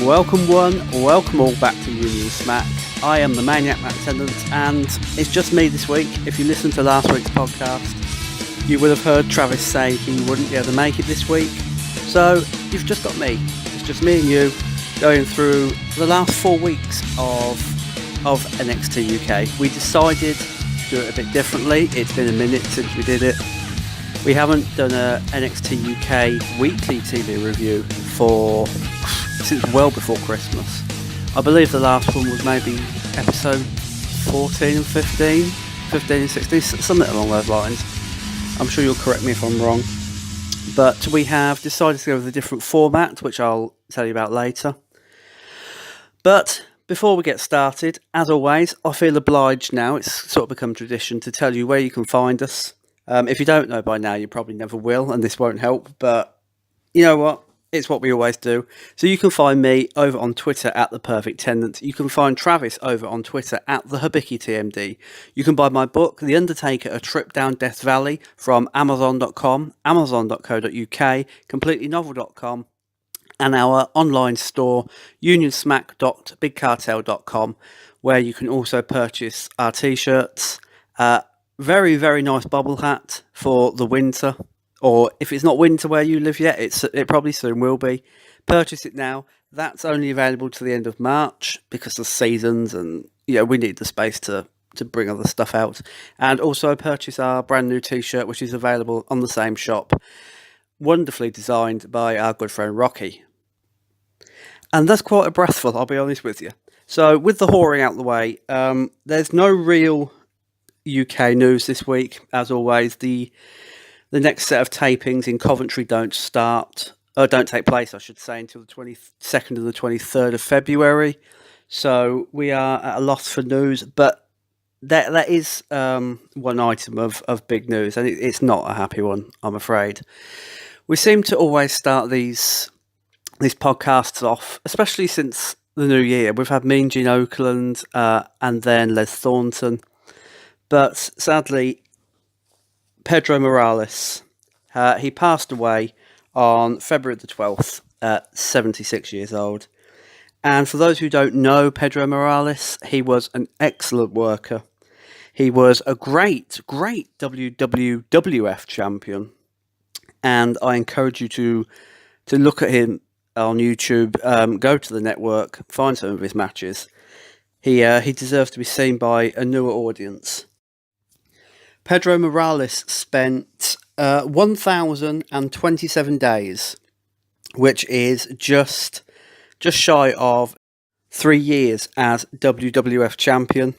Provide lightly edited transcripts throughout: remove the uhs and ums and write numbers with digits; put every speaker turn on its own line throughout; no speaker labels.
Welcome one, welcome all back to Union Smack. I am the Maniac Matt Tennant, and it's just me this week. If you listened to last week's podcast, you would have heard Travis say he wouldn't be able to make it this week. So you've just got me. It's just me and you going through the last 4 weeks of NXT UK. We decided to do it a bit differently. It's been a minute since we did it. We haven't done a NXT UK weekly TV review since well before Christmas. I believe the last one was maybe episode 14 and 15 and 16, something along those lines. I'm sure you'll correct me if I'm wrong. But we have decided to go with a different format, which I'll tell you about later. But before we get started, as always, I feel obliged now, it's sort of become tradition, to tell you where you can find us. If you don't know by now, you probably never will, and this won't help, but you know what? It's what we always do. So you can find me over on Twitter at The Perfect Tenant. You can find Travis over on Twitter at The Hibiki TMD. You can buy my book, The Undertaker, A Trip Down Death Valley, from Amazon.com, Amazon.co.uk, CompletelyNovel.com, and our online store, unionsmack.bigcartel.com, where you can also purchase our t-shirts. Very, very nice bobble hat for the winter. Or if it's not winter where you live yet, it probably soon will be. Purchase it now. That's only available to the end of March because of seasons, and we need the space to bring other stuff out. And also purchase our brand new t-shirt, which is available on the same shop. Wonderfully designed by our good friend Rocky. And that's quite a breathful, I'll be honest with you. So with the whoring out the way, there's no real UK news this week. As always, the next set of tapings in Coventry don't take place, I should say, until the 22nd and the 23rd of February. So we are at a loss for news, but that is one item of big news, and it's not a happy one, I'm afraid. We seem to always start these podcasts off, especially since the new year. We've had Mean Gene Oakland and then Les Thornton. But sadly, Pedro Morales, he passed away on February the 12th at 76 years old. And for those who don't know Pedro Morales, he was an excellent worker. He was a great WWF champion. And I encourage you to look at him on YouTube, go to the network, find some of his matches. He deserves to be seen by a newer audience. Pedro Morales spent 1,027 days, which is just shy of 3 years as WWF champion.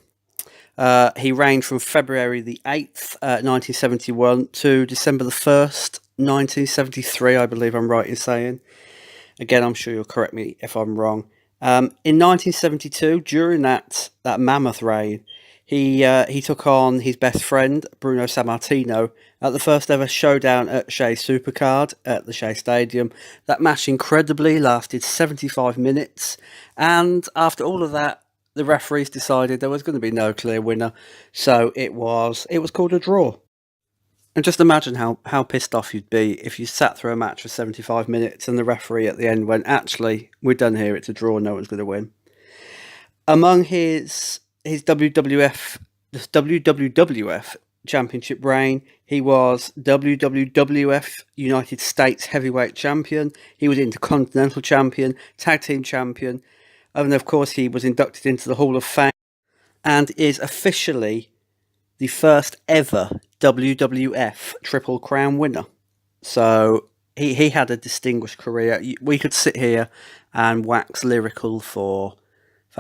He reigned from February the 8th, 1971 to December the 1st, 1973, I believe I'm right in saying. Again, I'm sure you'll correct me if I'm wrong. In 1972, during that mammoth reign, he took on his best friend, Bruno Sammartino, at the first ever showdown at Shea Supercard at the Shea Stadium. That match incredibly lasted 75 minutes, and after all of that, the referees decided there was going to be no clear winner, so it was called a draw. And just imagine how pissed off you'd be if you sat through a match for 75 minutes and the referee at the end went, actually, we're done here, it's a draw, no one's going to win. Among his WWF championship reign, he was WWF United States Heavyweight Champion, he was Intercontinental Champion, Tag Team Champion, and of course he was inducted into the Hall of Fame and is officially the first ever WWF Triple Crown winner. So he had a distinguished career. We could sit here and wax lyrical for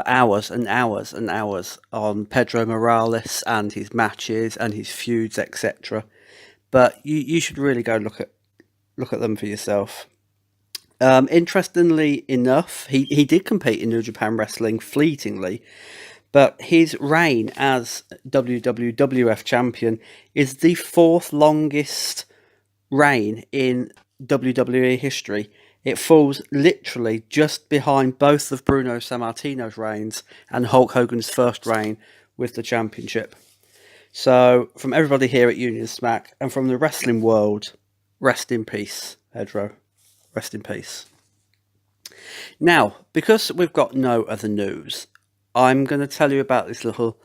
hours and hours and hours on Pedro Morales and his matches and his feuds, etc. But you should really go look at them for yourself. Interestingly enough, he did compete in New Japan Wrestling fleetingly, but his reign as WWF champion is the 4th longest reign in WWE history. It falls literally just behind both of Bruno Sammartino's reigns and Hulk Hogan's first reign with the championship. So, from everybody here at Union Smack and from the wrestling world, rest in peace, Pedro. Rest in peace. Now, because we've got no other news, I'm going to tell you about this little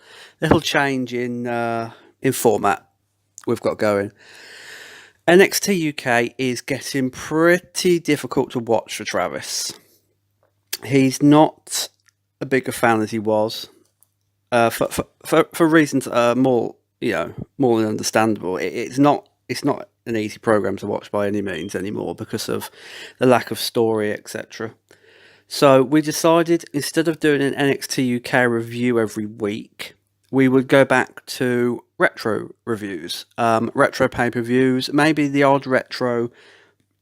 change in format we've got going. NXT UK is getting pretty difficult to watch for Travis. He's not a bigger fan as he was, for reasons more than understandable. It's not an easy program to watch by any means anymore because of the lack of story, etc. So we decided, instead of doing an NXT UK review every week, we would go back to retro reviews, retro pay-per-views, maybe the odd retro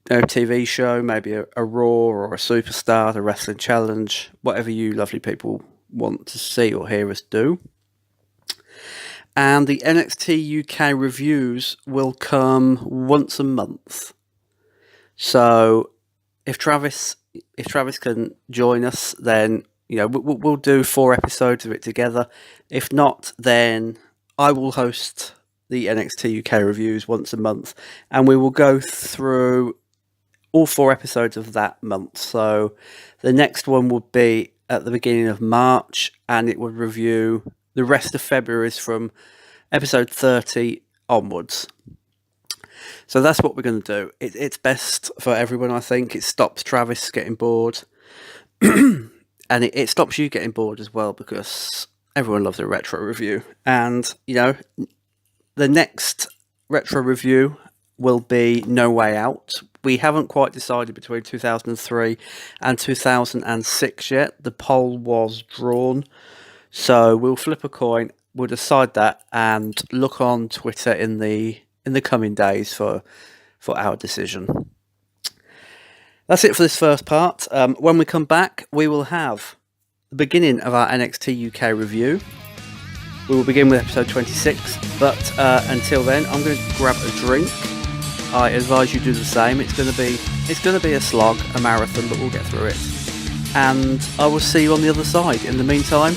TV show, maybe a Raw or a Superstar, a Wrestling Challenge, whatever you lovely people want to see or hear us do. And the NXT UK reviews will come once a month. So if Travis can join us, then we'll do 4 episodes of it together. If not, then I will host the NXT UK reviews once a month, and we will go through all 4 episodes of that month. So the next one would be at the beginning of March, and it would review the rest of February's from episode 30 onwards. So that's what we're going to do. It's best for everyone, I think. It stops Travis getting bored. And it stops you getting bored as well, because everyone loves a retro review. And, the next retro review will be No Way Out. We haven't quite decided between 2003 and 2006 yet. The poll was drawn. So we'll flip a coin. We'll decide that and look on Twitter in the coming days for our decision. That's it for this first part. When we come back, we will have the beginning of our NXT UK review. We will begin with episode 26, but until then, I'm going to grab a drink. I advise you do the same. It's going to be a slog, a marathon, but we'll get through it. And I will see you on the other side. In the meantime,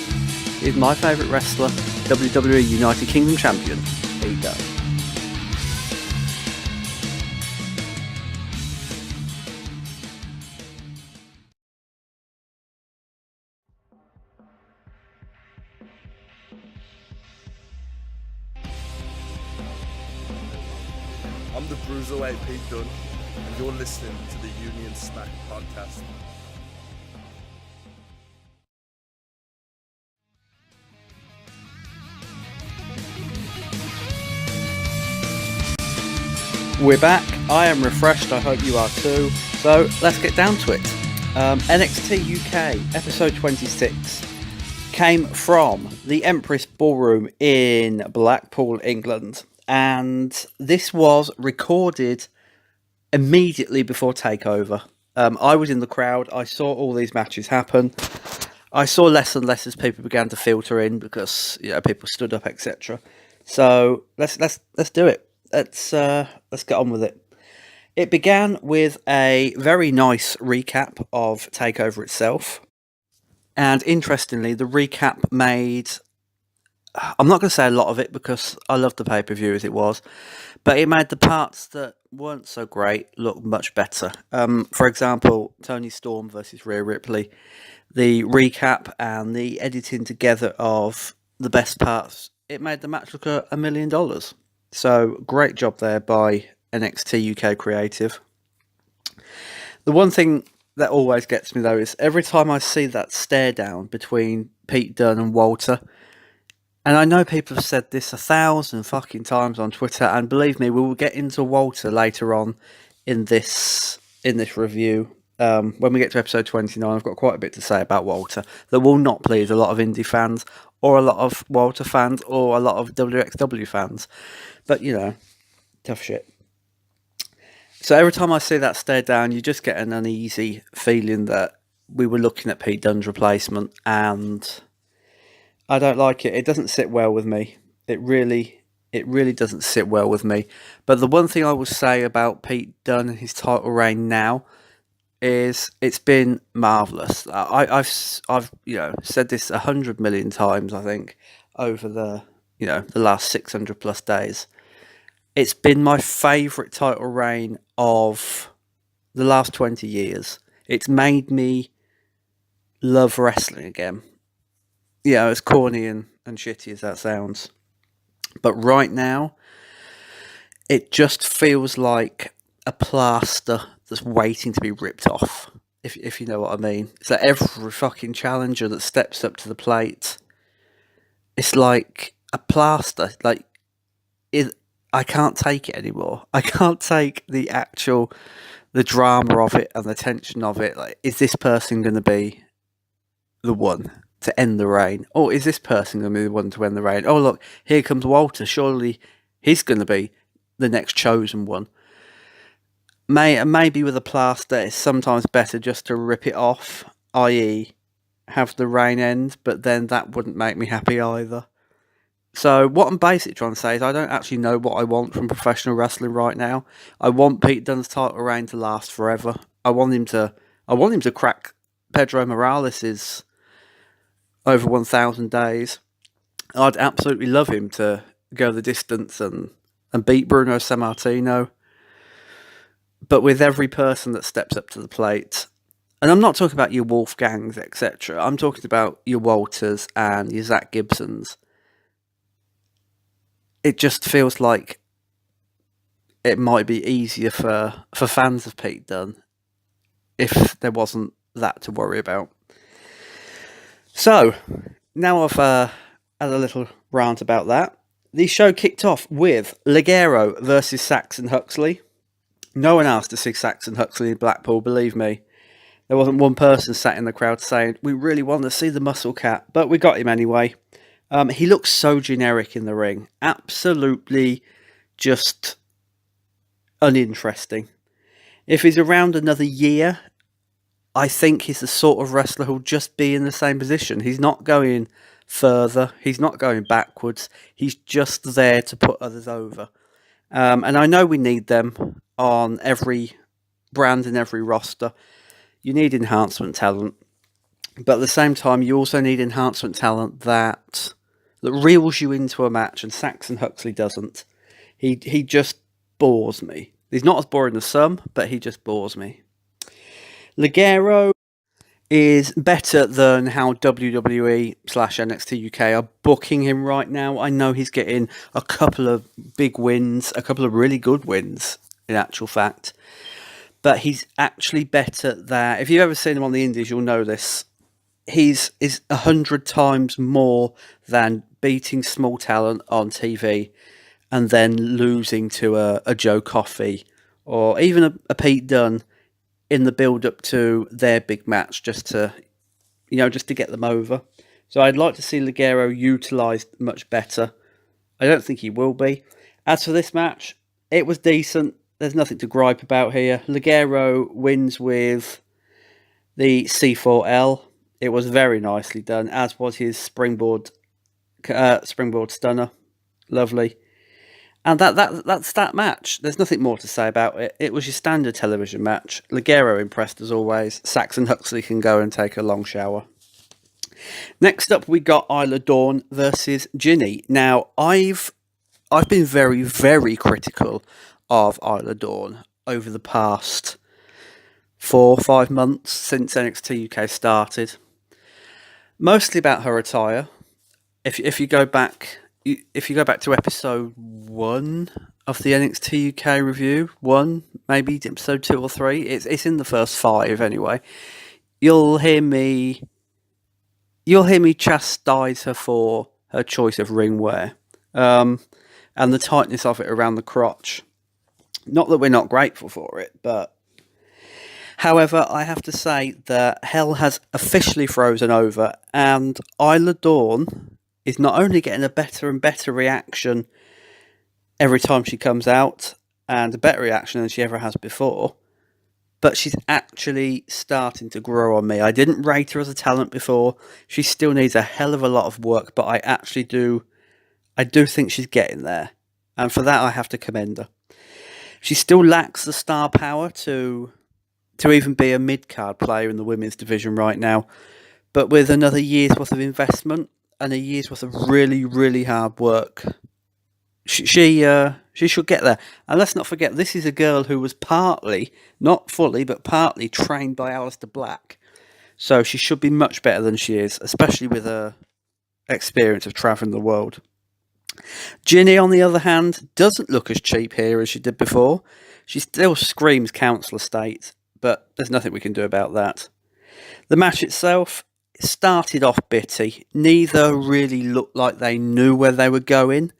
here's my favourite wrestler, WWE United Kingdom Champion, Ego.
I'm the Bruiserweight Pete Dunn, and you're listening to the Union Smack podcast.
We're back. I am refreshed. I hope you are too. So let's get down to it. NXT UK episode 26 came from the Empress Ballroom in Blackpool, England. And this was recorded immediately before TakeOver. I was in the crowd. I saw all these matches happen. I saw less and less as people began to filter in because people stood up, etc. So let's do it. Let's get on with it. It began with a very nice recap of TakeOver itself, and interestingly, the recap made. I'm not going to say a lot of it because I loved the pay-per-view as it was, but it made the parts that weren't so great look much better. For example, Tony Storm versus Rhea Ripley. The recap and the editing together of the best parts, it made the match look $1 million. So great job there by NXT UK Creative. The one thing that always gets me though is every time I see that stare down between Pete Dunne and Volta. And I know people have said this 1,000 fucking times on Twitter, and believe me, we will get into Volta later on in this review. When we get to episode 29, I've got quite a bit to say about Volta that will not please a lot of indie fans, or a lot of Volta fans, or a lot of WXW fans. But, tough shit. So every time I see that stare down, you just get an uneasy feeling that we were looking at Pete Dunne's replacement, and I don't like it. It doesn't sit well with me. It really doesn't sit well with me. But the one thing I will say about Pete Dunne and his title reign now is it's been marvellous. I've said this 100 million times, I think, over the last 600 plus days. It's been my favourite title reign of the last 20 years. It's made me love wrestling again. Yeah, as corny and shitty as that sounds. But right now, it just feels like a plaster that's waiting to be ripped off, if you know what I mean. It's like every fucking challenger that steps up to the plate, it's like a plaster. Like, I can't take it anymore. I can't take the drama of it and the tension of it. Like, is this person going to be the one to end the reign? Or is this person going to be the one to end the reign? Oh, look, here comes Volta. Surely he's going to be the next chosen one. Maybe with a plaster, it's sometimes better just to rip it off, i.e. have the reign end, but then that wouldn't make me happy either. So what I'm basically trying to say is I don't actually know what I want from professional wrestling right now. I want Pete Dunne's title reign to last forever. I want him to crack Pedro Morales' over 1,000 days. I'd absolutely love him to go the distance and beat Bruno Sammartino. But with every person that steps up to the plate, and I'm not talking about your Wolfgangs, etc. I'm talking about your Walters and your Zach Gibsons. It just feels like it might be easier for fans of Pete Dunne if there wasn't that to worry about. So, now I've had a little rant about that. The show kicked off with Leggero versus Saxon Huxley. No one asked to see Saxon Huxley in Blackpool, believe me. There wasn't one person sat in the crowd saying, we really want to see the muscle cat, but we got him anyway. He looks so generic in the ring. Absolutely just uninteresting. If he's around another year, I think he's the sort of wrestler who'll just be in the same position. He's not going further. He's not going backwards. He's just there to put others over. And I know we need them on every brand and every roster. You need enhancement talent. But at the same time, you also need enhancement talent that reels you into a match, and Saxon Huxley doesn't. He just bores me. He's not as boring as some, but he just bores me. Leggero is better than how WWE/NXT UK are booking him right now. I know he's getting a couple of big wins, a couple of really good wins, in actual fact. But he's actually better than... If you've ever seen him on the indies, you'll know this. He's 100 times more than beating small talent on TV and then losing to a Joe Coffey or even a Pete Dunne in the build-up to their big match, just to get them over. So I'd like to see Leggero utilised much better. I don't think he will be. As for this match, it was decent. There's nothing to gripe about here. Leggero wins with the C4L. It was very nicely done, as was his springboard stunner. Lovely. And that's that match. There's nothing more to say about it. It was your standard television match. Leggero impressed as always. Saxon Huxley can go and take a long shower. Next up, we got LaDawn versus Ginny. Now, I've been very, very critical of LaDawn over the past 4 or 5 months since NXT UK started. Mostly about her attire. If you go back to episode 1 of the NXT UK review, 1, maybe episode 2 or 3, it's in the first 5 anyway. You'll hear me chastise her for her choice of ring wear, and the tightness of it around the crotch. Not that we're not grateful for it, but however, I have to say that hell has officially frozen over, and LaDawn is not only getting a better and better reaction every time she comes out, and a better reaction than she ever has before, but she's actually starting to grow on me. I didn't rate her as a talent before. She still needs a hell of a lot of work, but I do think she's getting there, and for that I have to commend her. She still lacks the star power to even be a mid-card player in the women's division right now, but with another year's worth of investment and a year's worth of really, really hard work, she She should get there. And let's not forget, this is a girl who was partly, not fully, but partly trained by Aleister Black. So she should be much better than she is, especially with her experience of travelling the world. Ginny, on the other hand, doesn't look as cheap here as she did before. She still screams council estate, but there's nothing we can do about that. The match itself started off bitty. Neither really looked like they knew where they were going.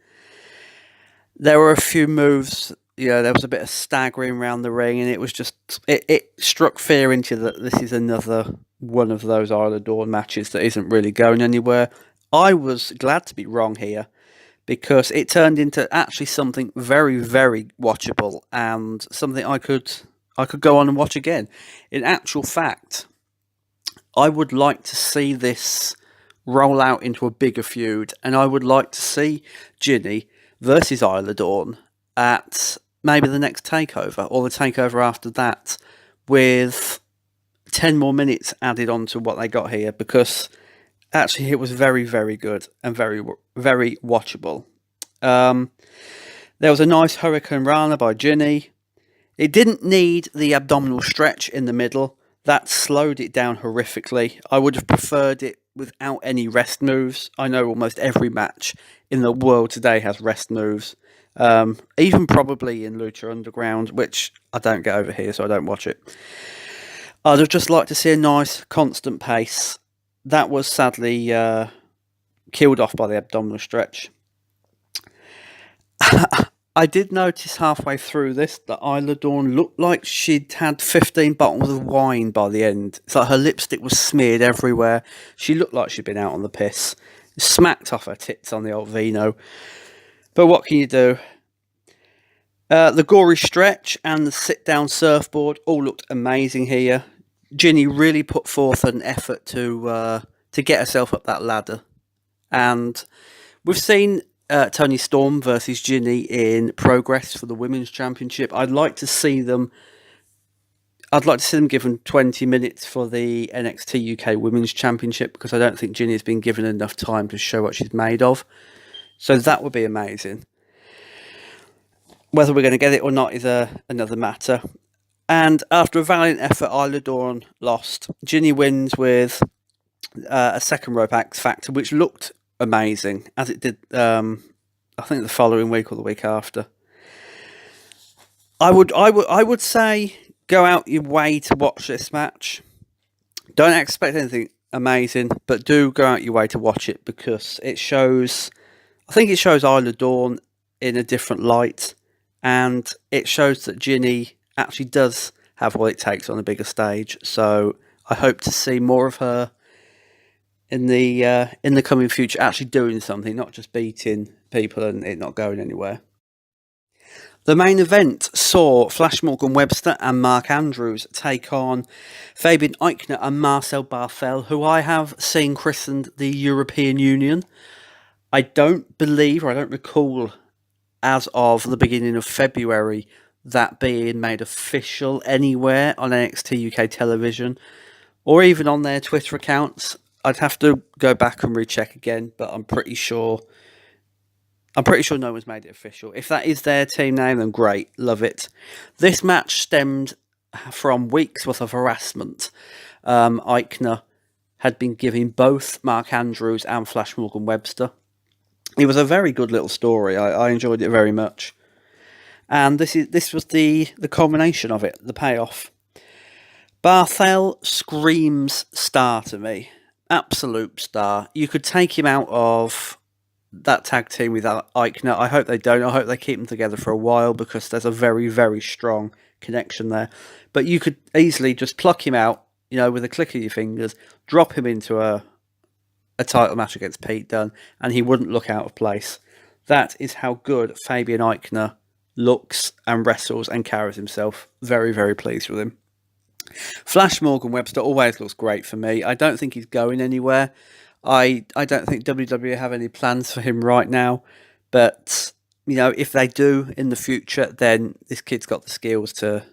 There were a few moves, there was a bit of staggering around the ring, and it was just, it struck fear into you that this is another one of those Isle of Dawn matches that isn't really going anywhere. I was glad to be wrong here, because it turned into actually something very, very watchable, and something I could go on and watch again. In actual fact, I would like to see this roll out into a bigger feud, and I would like to see Ginny versus Isle of Dawn at maybe the next takeover, or the takeover after that, with 10 more minutes added on to what they got here, because actually it was very, very good and very, very watchable. There was a nice Hurricane Rana by Ginny. It didn't need the abdominal stretch in the middle. That slowed it down horrifically. I would have preferred it without any rest moves. I know almost every match in the world today has rest moves. Even probably in Lucha Underground, which I don't get over here, so I don't watch it. I'd have just liked to see a nice, constant pace. That was sadly killed off by the abdominal stretch. I did notice halfway through this that Isle of Dawn looked like she'd had 15 bottles of wine by the end. It's like her lipstick was smeared everywhere. She looked like she'd been out on the piss. Smacked off her tits on the old vino. But what can you do? The gory stretch and the sit-down surfboard all looked amazing here. Ginny really put forth an effort to get herself up that ladder. And we've seen Toni Storm versus Ginny in Progress for the Women's Championship. I'd like to see them given 20 minutes for the NXT UK Women's Championship, because I don't think Ginny has been given enough time to show what she's made of. So that would be amazing. Whether we're going to get it or not is another matter. And after a valiant effort, Isle of Dawn lost. Ginny wins with a second rope X Factor, which looked amazing, as it did, I think, the following week or the week after. I would say go out your way to watch this match. Don't expect anything amazing, but do go out your way to watch it, because it shows Isle of Dawn in a different light, and it shows that Ginny actually does have what it takes on a bigger stage. So I hope to see more of her in the coming future, actually doing something, not just beating people and it not going anywhere. The main event saw Flash Morgan Webster and Mark Andrews take on Fabian Eichner and Marcel Barthel, who I have seen christened the European Union. I don't recall, as of the beginning of February, that being made official anywhere on NXT UK television, or even on their Twitter accounts. I'd have to go back and recheck again, but I'm pretty sure no one's made it official. If that is their team name, then great, love it. This match stemmed from weeks worth of harassment. Eichner had been giving both Mark Andrews and Flash Morgan Webster. It was a very good little story. I enjoyed it very much. And this was the culmination of it, the payoff. Barthel screams star to me. Absolute star. You could take him out of that tag team with Eichner. I hope they don't. I hope they keep them together for a while, because there's a very, very strong connection there. But you could easily just pluck him out, with a click of your fingers, drop him into a title match against Pete Dunne, and he wouldn't look out of place. That is how good Fabian Eichner looks and wrestles and carries himself. Very, very pleased with him. Flash Morgan Webster always looks great for me. I don't think he's going anywhere. I don't think WWE have any plans for him right now. But, if they do in the future, then this kid's got the skills to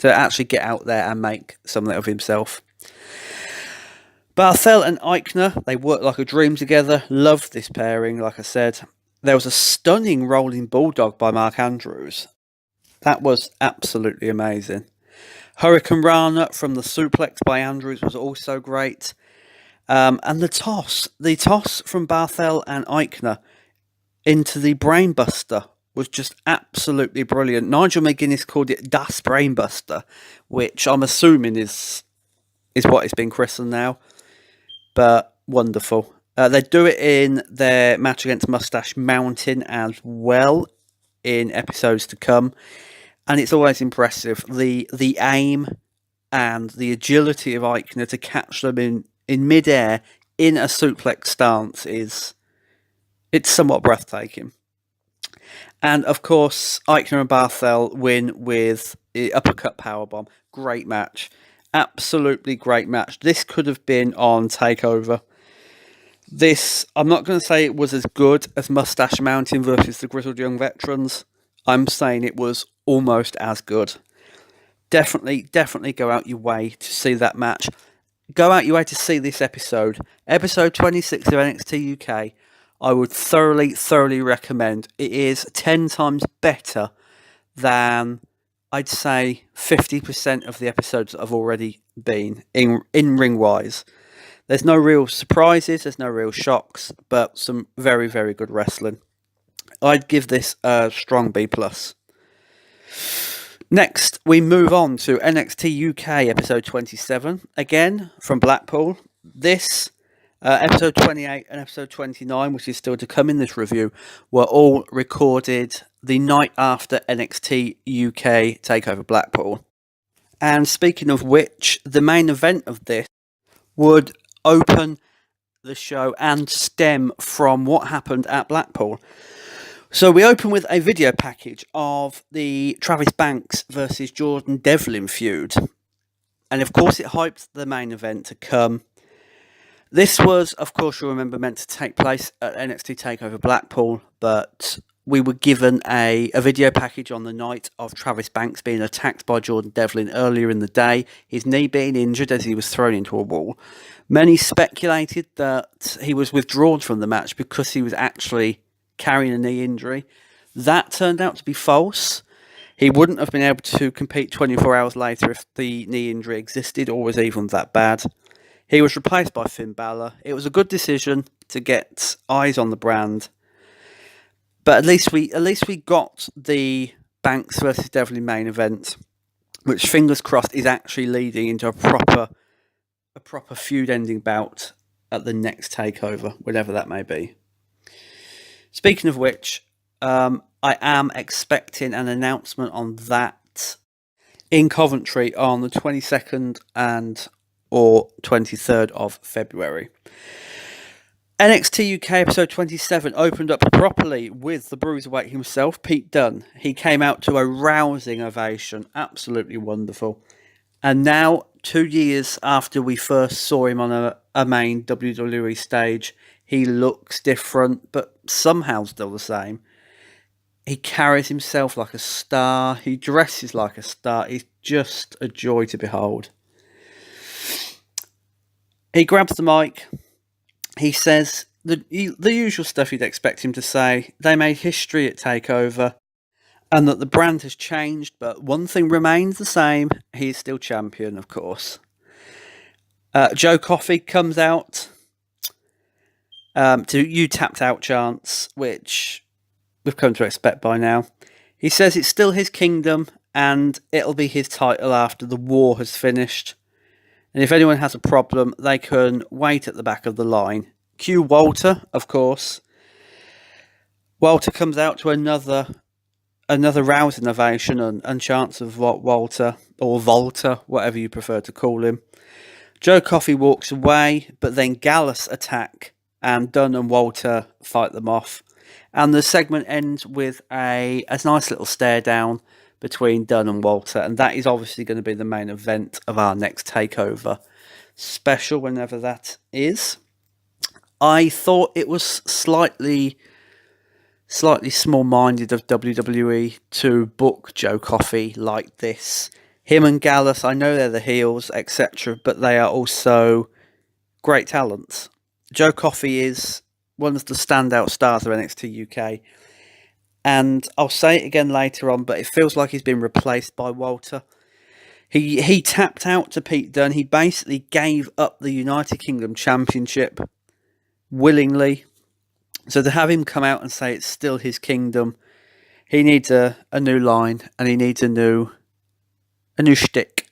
actually get out there and make something of himself. Barthel and Eichner, they work like a dream together. Love this pairing, like I said. There was a stunning rolling bulldog by Mark Andrews. That was absolutely amazing. Hurricane Rana from the suplex by Andrews was also great. And the toss from Barthel and Eichner into the Brainbuster was just absolutely brilliant. Nigel McGuinness called it Das Brainbuster, which I'm assuming is what it's been christened now. But wonderful. They do it in their match against Mustache Mountain as well in episodes to come. And it's always impressive. The aim and the agility of Eichner to catch them in midair in a suplex stance it's somewhat breathtaking. And of course, Eichner and Barthel win with the uppercut powerbomb. Great match. Absolutely great match. This could have been on TakeOver. I'm not going to say it was as good as Mustache Mountain versus the Grizzled Young Veterans. I'm saying it was almost as good. Definitely go out your way to see that match. Go out your way to see this episode. Episode 26 of NXT UK. I would thoroughly recommend. It is 10 times better than, I'd say, 50% of the episodes that have already been in ring-wise. There's no real surprises, there's no real shocks, but some very good wrestling. I'd give this a strong B+. Next, we move on to NXT UK episode 27, again from Blackpool. This, episode 28 and episode 29, which is still to come in this review, were all recorded the night after NXT UK TakeOver Blackpool. And speaking of which, the main event of this would open the show and stem from what happened at Blackpool. So we open with a video package of the Travis Banks versus Jordan Devlin feud. And of course it hyped the main event to come. This was, of course, you'll remember, meant to take place at NXT TakeOver Blackpool, but we were given a video package on the night of Travis Banks being attacked by Jordan Devlin earlier in the day, his knee being injured as he was thrown into a wall. Many speculated that he was withdrawn from the match because he was actually carrying a knee injury. That turned out to be false. He wouldn't have been able to compete 24 hours later if the knee injury existed or was even that bad. He was replaced by Finn Balor. It was a good decision to get eyes on the brand. But at least we got the Banks versus Devlin main event, which, fingers crossed, is actually leading into a proper feud-ending bout at the next TakeOver, whatever that may be. Speaking of which, I am expecting an announcement on that in Coventry on the 22nd or 23rd of February. NXT UK episode 27 opened up properly with the Bruiserweight himself, Pete Dunn. He came out to a rousing ovation, absolutely wonderful. And now, 2 years after we first saw him on a main WWE stage, he looks different, but somehow still the same. He carries himself like a star. He dresses like a star. He's just a joy to behold. He grabs the mic. He says the usual stuff you'd expect him to say. They made history at TakeOver, and that the brand has changed, but one thing remains the same. He is still champion, of course. Joe Coffey comes out to "You Tapped Out" chants, which we've come to expect by now. He says it's still his kingdom, and it'll be his title after the war has finished. And if anyone has a problem, they can wait at the back of the line. Cue Volta, of course. Volta comes out to another rousing ovation and chants of Volta, or Volta, whatever you prefer to call him. Joe Coffey walks away, but then Gallus attack, and Dunn and Volta fight them off. And the segment ends with a nice little stare down between Dunn and Volta, and that is obviously going to be the main event of our next TakeOver special, whenever that is. I thought it was slightly small-minded of WWE to book Joe Coffey like this. Him and Gallus, I know they're the heels, etc., but they are also great talents. Joe Coffey is one of the standout stars of NXT UK. And I'll say it again later on, but it feels like he's been replaced by Volta. He tapped out to Pete Dunne. He basically gave up the United Kingdom Championship willingly. So to have him come out and say it's still his kingdom, he needs a new line and he needs a new shtick.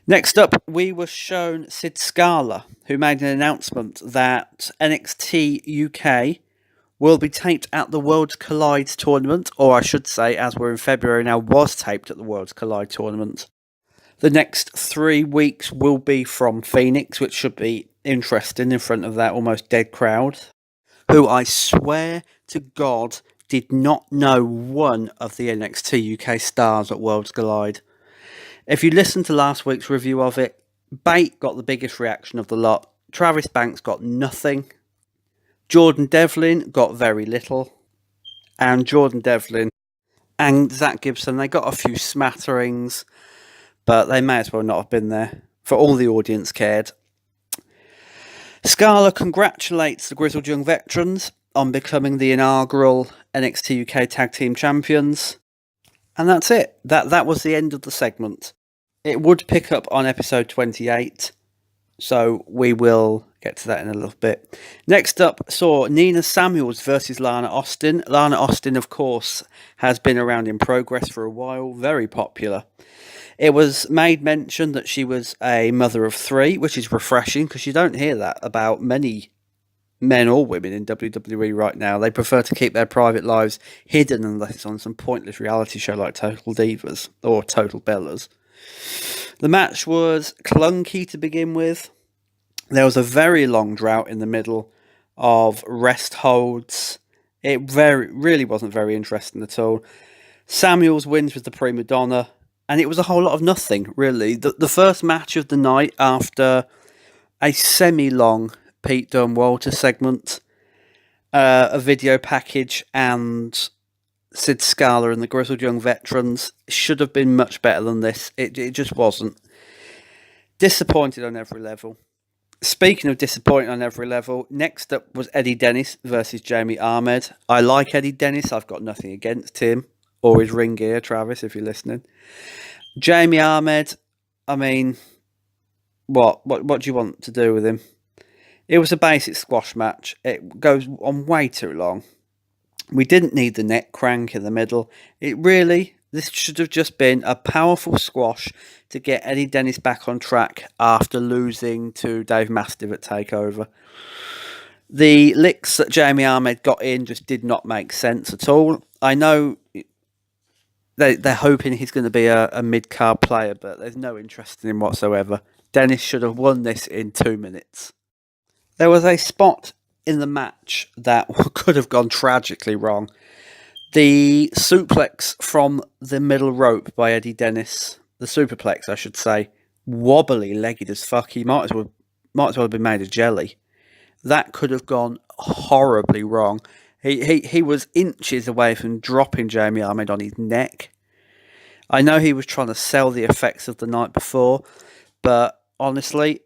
Next up, we were shown Sid Scala, who made an announcement that NXT UK will be taped at the Worlds Collide tournament, or I should say, as we're in February now, was taped at the Worlds Collide tournament. The next 3 weeks will be from Phoenix, which should be interesting in front of that almost dead crowd, who I swear to God did not know one of the NXT UK stars at Worlds Collide. If you listened to last week's review of it, Bate got the biggest reaction of the lot. Travis Banks got nothing. Jordan Devlin got very little. And Jordan Devlin and Zach Gibson, they got a few smatterings, but they may as well not have been there, for all the audience cared. Scala congratulates the Grizzled Young Veterans on becoming the inaugural NXT UK Tag Team Champions. And that's it. That was the end of the segment. It would pick up on episode 28, so we will get to that in a little bit. Next up, saw Nina Samuels versus Lana Austin. Lana Austin, of course, has been around in Progress for a while, very popular. It was made mention that she was a mother of 3, which is refreshing because you don't hear that about many men or women in WWE right now. They prefer to keep their private lives hidden unless it's on some pointless reality show like Total Divas or Total Bellas. The match was clunky to begin with. There was a very long drought in the middle of rest holds. It really wasn't very interesting at all. Samuels wins with the prima donna, and it was a whole lot of nothing, really. The first match of the night after a semi-long Pete Dunne Walter segment, a video package, and Sid Scala and the Grizzled Young Veterans should have been much better than this. It just wasn't. Disappointed on every level. Speaking of disappointing on every level, next up was Eddie Dennis versus Jamie Ahmed. I like Eddie Dennis. I've got nothing against him or his ring gear, Travis, if you're listening. Jamie Ahmed, I mean, what do you want to do with him? It was a basic squash match. It goes on way too long. We didn't need the neck crank in the middle. This should have just been a powerful squash to get Eddie Dennis back on track after losing to Dave Mastiff at TakeOver. The licks that Jamie Ahmed got in just did not make sense at all. I know they're hoping he's going to be a mid-card player, but there's no interest in him whatsoever. Dennis should have won this in 2 minutes. There was a spot in the match that could have gone tragically wrong. The suplex from the middle rope by Eddie Dennis, the superplex I should say, wobbly legged as fuck. He might as well have been made of jelly. That could have gone horribly wrong. He was inches away from dropping Jamie Ahmed on his neck. I know he was trying to sell the effects of the night before, but honestly,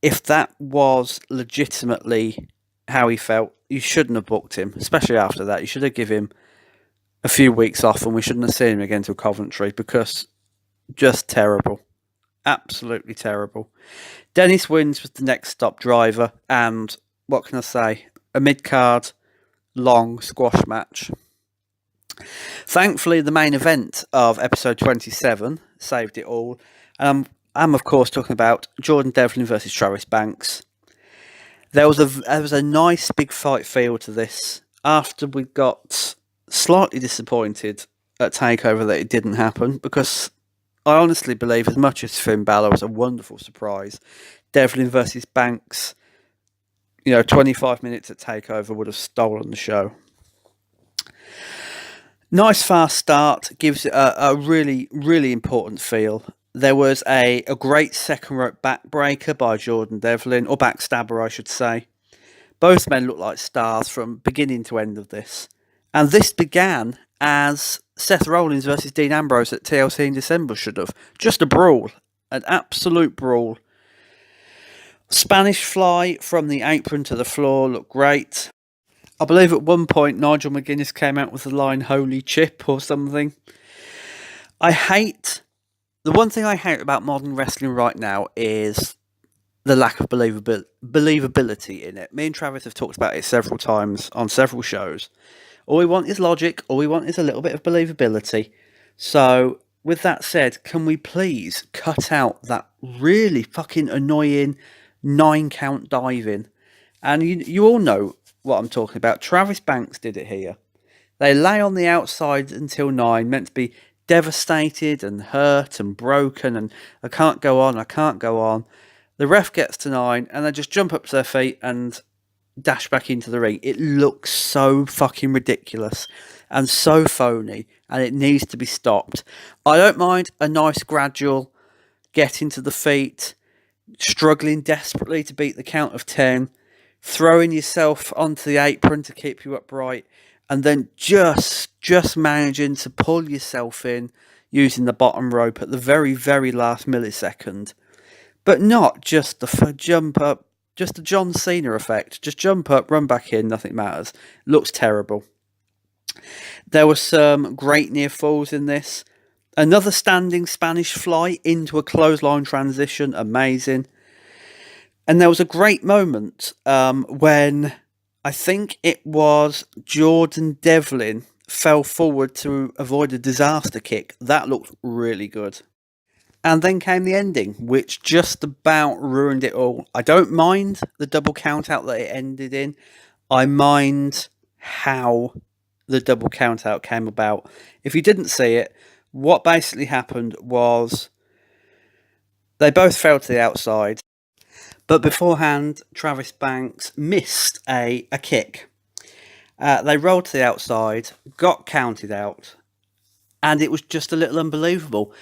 if that was legitimately how he felt, you shouldn't have booked him, especially after that. You should have given him a few weeks off and we shouldn't have seen him again till Coventry, because just terrible. Absolutely terrible. Dennis wins with the next stop driver, and what can I say? A mid-card, long squash match. Thankfully, the main event of episode 27 saved it all. I'm of course talking about Jordan Devlin versus Travis Banks. There was a nice big fight feel to this. After we got slightly disappointed at TakeOver that it didn't happen, because I honestly believe, as much as Finn Balor was a wonderful surprise, Devlin versus Banks, 25 minutes at TakeOver would have stolen the show. Nice fast start, gives it a really, really important feel. There was a great second rope backbreaker by Jordan Devlin, or backstabber I should say. Both men looked like stars from beginning to end of this. And this began as Seth Rollins versus Dean Ambrose at TLC in December should have. Just a brawl. An absolute brawl. Spanish Fly from the apron to the floor looked great. I believe at one point Nigel McGuinness came out with the line "Holy Chip" or something. The one thing I hate about modern wrestling right now is the lack of believability in it. Me and Travis have talked about it several times on several shows. All we want is logic. All we want is a little bit of believability. So, with that said, can we please cut out that really fucking annoying 9-count diving? And you all know what I'm talking about. Travis Banks did it here. They lay on the outside until 9, meant to be devastated and hurt and broken and I can't go on. The ref gets to 9 and they just jump up to their feet and dash back into the ring. It looks so fucking ridiculous and so phony and it needs to be stopped. I don't mind a nice gradual getting to the feet, struggling desperately to beat the count of 10, throwing yourself onto the apron to keep you upright, and then just managing to pull yourself in using the bottom rope at the very, very last millisecond. But not just the jump up, just the John Cena effect. Just jump up, run back in, nothing matters. Looks terrible. There were some great near falls in this. Another standing Spanish Fly into a clothesline transition, amazing. And there was a great moment when I think it was Jordan Devlin fell forward to avoid a disaster kick. That looked really good. And then came the ending, which just about ruined it all. I don't mind the double count out that it ended in. I mind how the double count out came about. If you didn't see it, what basically happened was they both fell to the outside. But beforehand, Travis Banks missed a kick. They rolled to the outside, got counted out, and it was just a little unbelievable.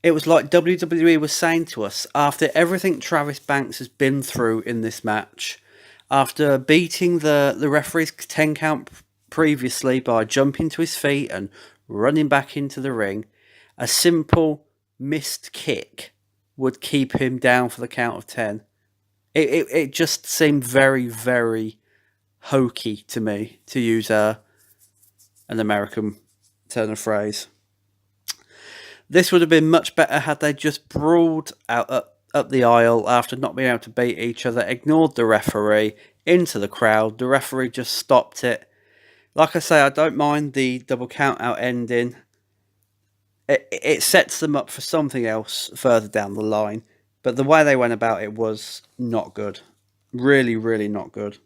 It was like WWE was saying to us, after everything Travis Banks has been through in this match, after beating the referee's 10 count previously by jumping to his feet and running back into the ring, a simple missed kick would keep him down for the count of 10. It just seemed very, very hokey to me, to use an American turn of phrase. This would have been much better had they just brawled out up the aisle after not being able to beat each other, ignored the referee, into the crowd. The referee just stopped it. Like I say, I don't mind the double count out ending. It sets them up for something else further down the line. But the way they went about it was not good. Really, really not good.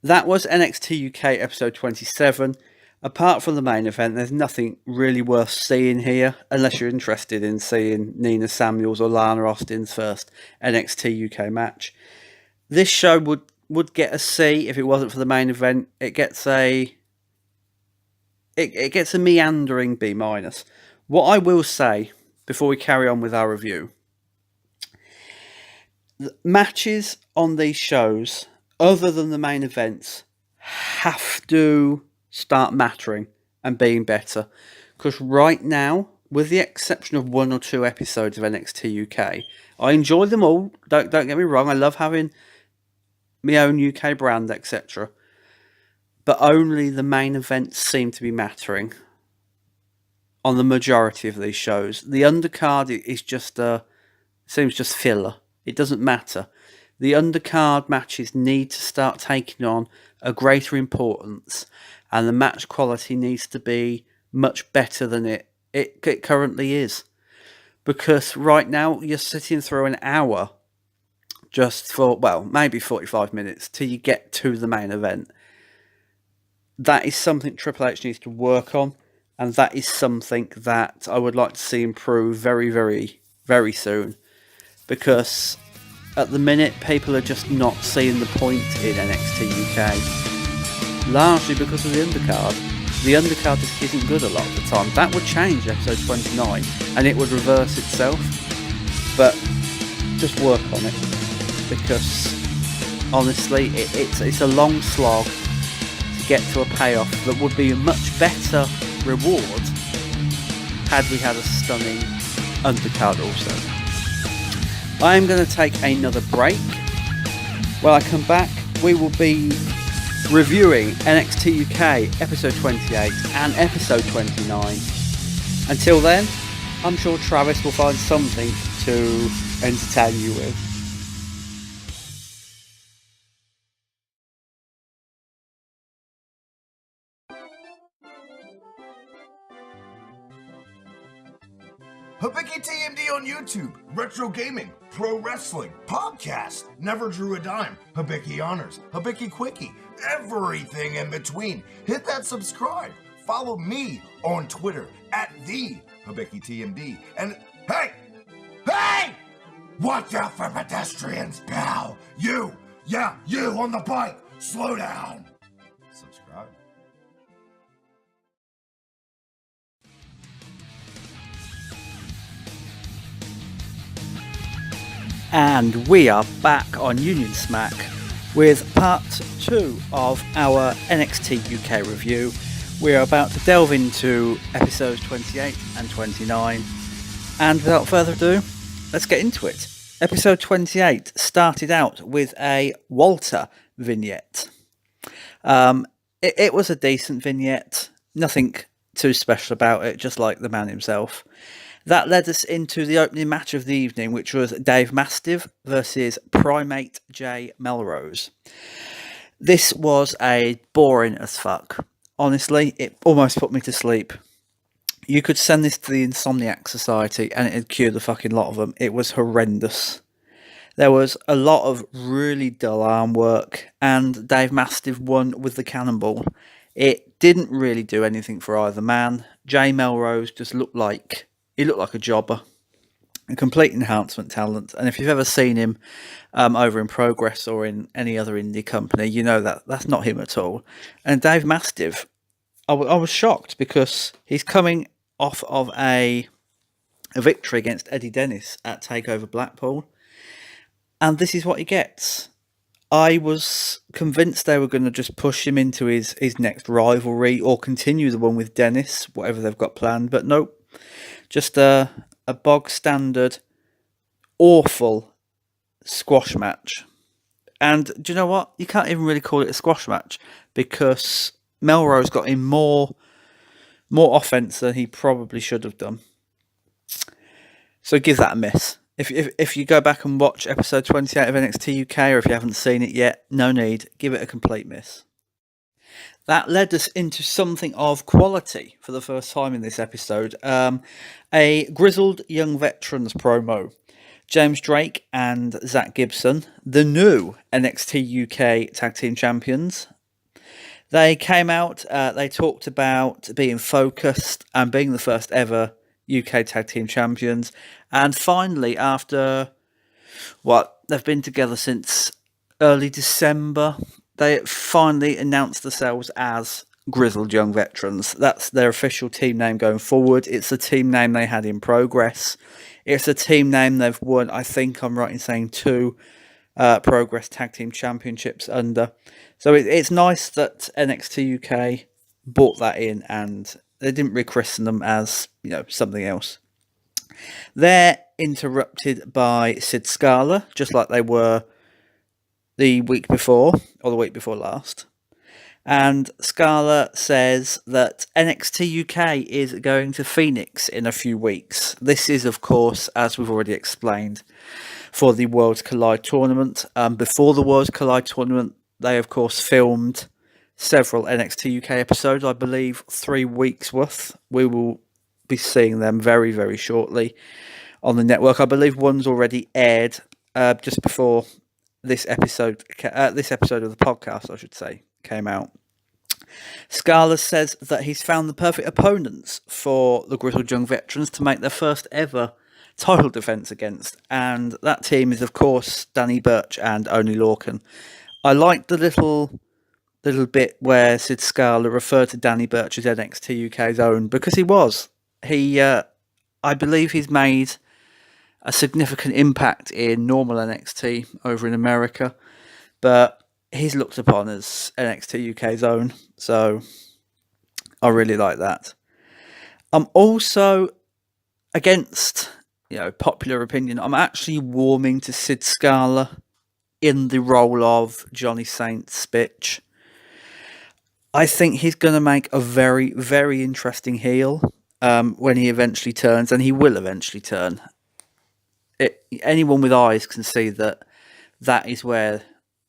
That was NXT UK episode 27. Apart from the main event, there's nothing really worth seeing here, unless you're interested in seeing Nina Samuels or Lana Austin's first NXT UK match. This show would get a C if it wasn't for the main event. It gets a meandering B-. What I will say before we carry on with our review, the matches on these shows, other than the main events, have to start mattering and being better. Because right now, with the exception of 1 or 2 episodes of NXT UK, I enjoy them all. Don't get me wrong. I love having my own UK brand, etc. But only the main events seem to be mattering on the majority of these shows. The undercard is seems just filler. It doesn't matter. The undercard matches need to start taking on a greater importance, and the match quality needs to be much better than it currently is. Because right now, you're sitting through an hour just for, well, maybe 45 minutes till you get to the main event. That is something Triple H needs to work on, and that is something that I would like to see improve very, very, very soon. Because at the minute, people are just not seeing the point in NXT UK. Largely because of the undercard. The undercard just isn't good a lot of the time. That would change episode 29, and it would reverse itself. But just work on it. Because, honestly, it's a long slog to get to a payoff that would be a much better reward had we had a stunning undercard also. I am going to take another break. When I come back, we will be reviewing NXT UK episode 28 and episode 29. Until then, I'm sure Travis will find something to entertain you with.
Hibiki TMD on YouTube, retro gaming, pro wrestling, podcast, never drew a dime, Hibiki honors, Hibiki quickie, everything in between. Hit that subscribe. Follow me on Twitter at the Hibiki TMD. And hey, watch out for pedestrians, pal. You on the bike, slow down. Subscribe.
And we are back on Union Smack with part 2 of our NXT UK review. We are about to delve into episodes 28 and 29. And without further ado, let's get into it. Episode 28 started out with a Volta vignette. It was a decent vignette, nothing too special about it, just like the man himself. That led us into the opening match of the evening, which was Dave Mastiff versus Primate J Melrose. This was a boring as fuck. Honestly, it almost put me to sleep. You could send this to the Insomniac Society and it'd cure the fucking lot of them. It was horrendous. There was a lot of really dull arm work, and Dave Mastiff won with the cannonball. It didn't really do anything for either man. J Melrose just looked like a jobber, a complete enhancement talent. And if you've ever seen him over in Progress or in any other indie company, you know that that's not him at all. And Dave Mastiff, I was shocked because he's coming off of a victory against Eddie Dennis at TakeOver Blackpool. And this is what he gets. I was convinced they were going to just push him into his next rivalry or continue the one with Dennis, whatever they've got planned. But nope. Just a bog standard, awful squash match. And do you know what? You can't even really call it a squash match because Melrose got in more offense than he probably should have done. So give that a miss. If you go back and watch episode 28 of NXT UK, or if you haven't seen it yet, no need. Give it a complete miss. That led us into something of quality for the first time in this episode. A Grizzled Young Veterans promo. James Drake and Zach Gibson, the new NXT UK Tag Team Champions. They came out, they talked about being focused and being the first ever UK Tag Team Champions. And finally, after, they've been together since early December, they finally announced themselves as Grizzled Young Veterans. That's their official team name going forward. It's the team name they had in Progress. It's a team name they've won, I think I'm right in saying, 2 Progress Tag Team Championships under. So it's nice that NXT UK brought that in and they didn't rechristen them as, something else. They're interrupted by Sid Scala, just like they were the week before, or the week before last. And Scala says that NXT UK is going to Phoenix in a few weeks. This is, of course, as we've already explained, for the Worlds Collide tournament. Before the Worlds Collide tournament, they, of course, filmed several NXT UK episodes, I believe 3 weeks worth. We will be seeing them very, very shortly on the network. I believe one's already aired just before this episode of the podcast, I should say, came out. Scala says that he's found the perfect opponents for the Grizzled Young Veterans to make their first ever title defence against, and that team is, of course, Danny Birch and Oney Lorcan. I liked the little bit where Sid Scala referred to Danny Birch as NXT UK's own, because he was. I believe he's made a significant impact in normal NXT over in America, but he's looked upon as NXT UK's own, so I really like that. I'm also against popular opinion, I'm actually warming to Sid Scala in the role of Johnny Saint's bitch. I think he's going to make a very, very interesting heel when he eventually turns, and he will eventually turn. Anyone with eyes can see that is where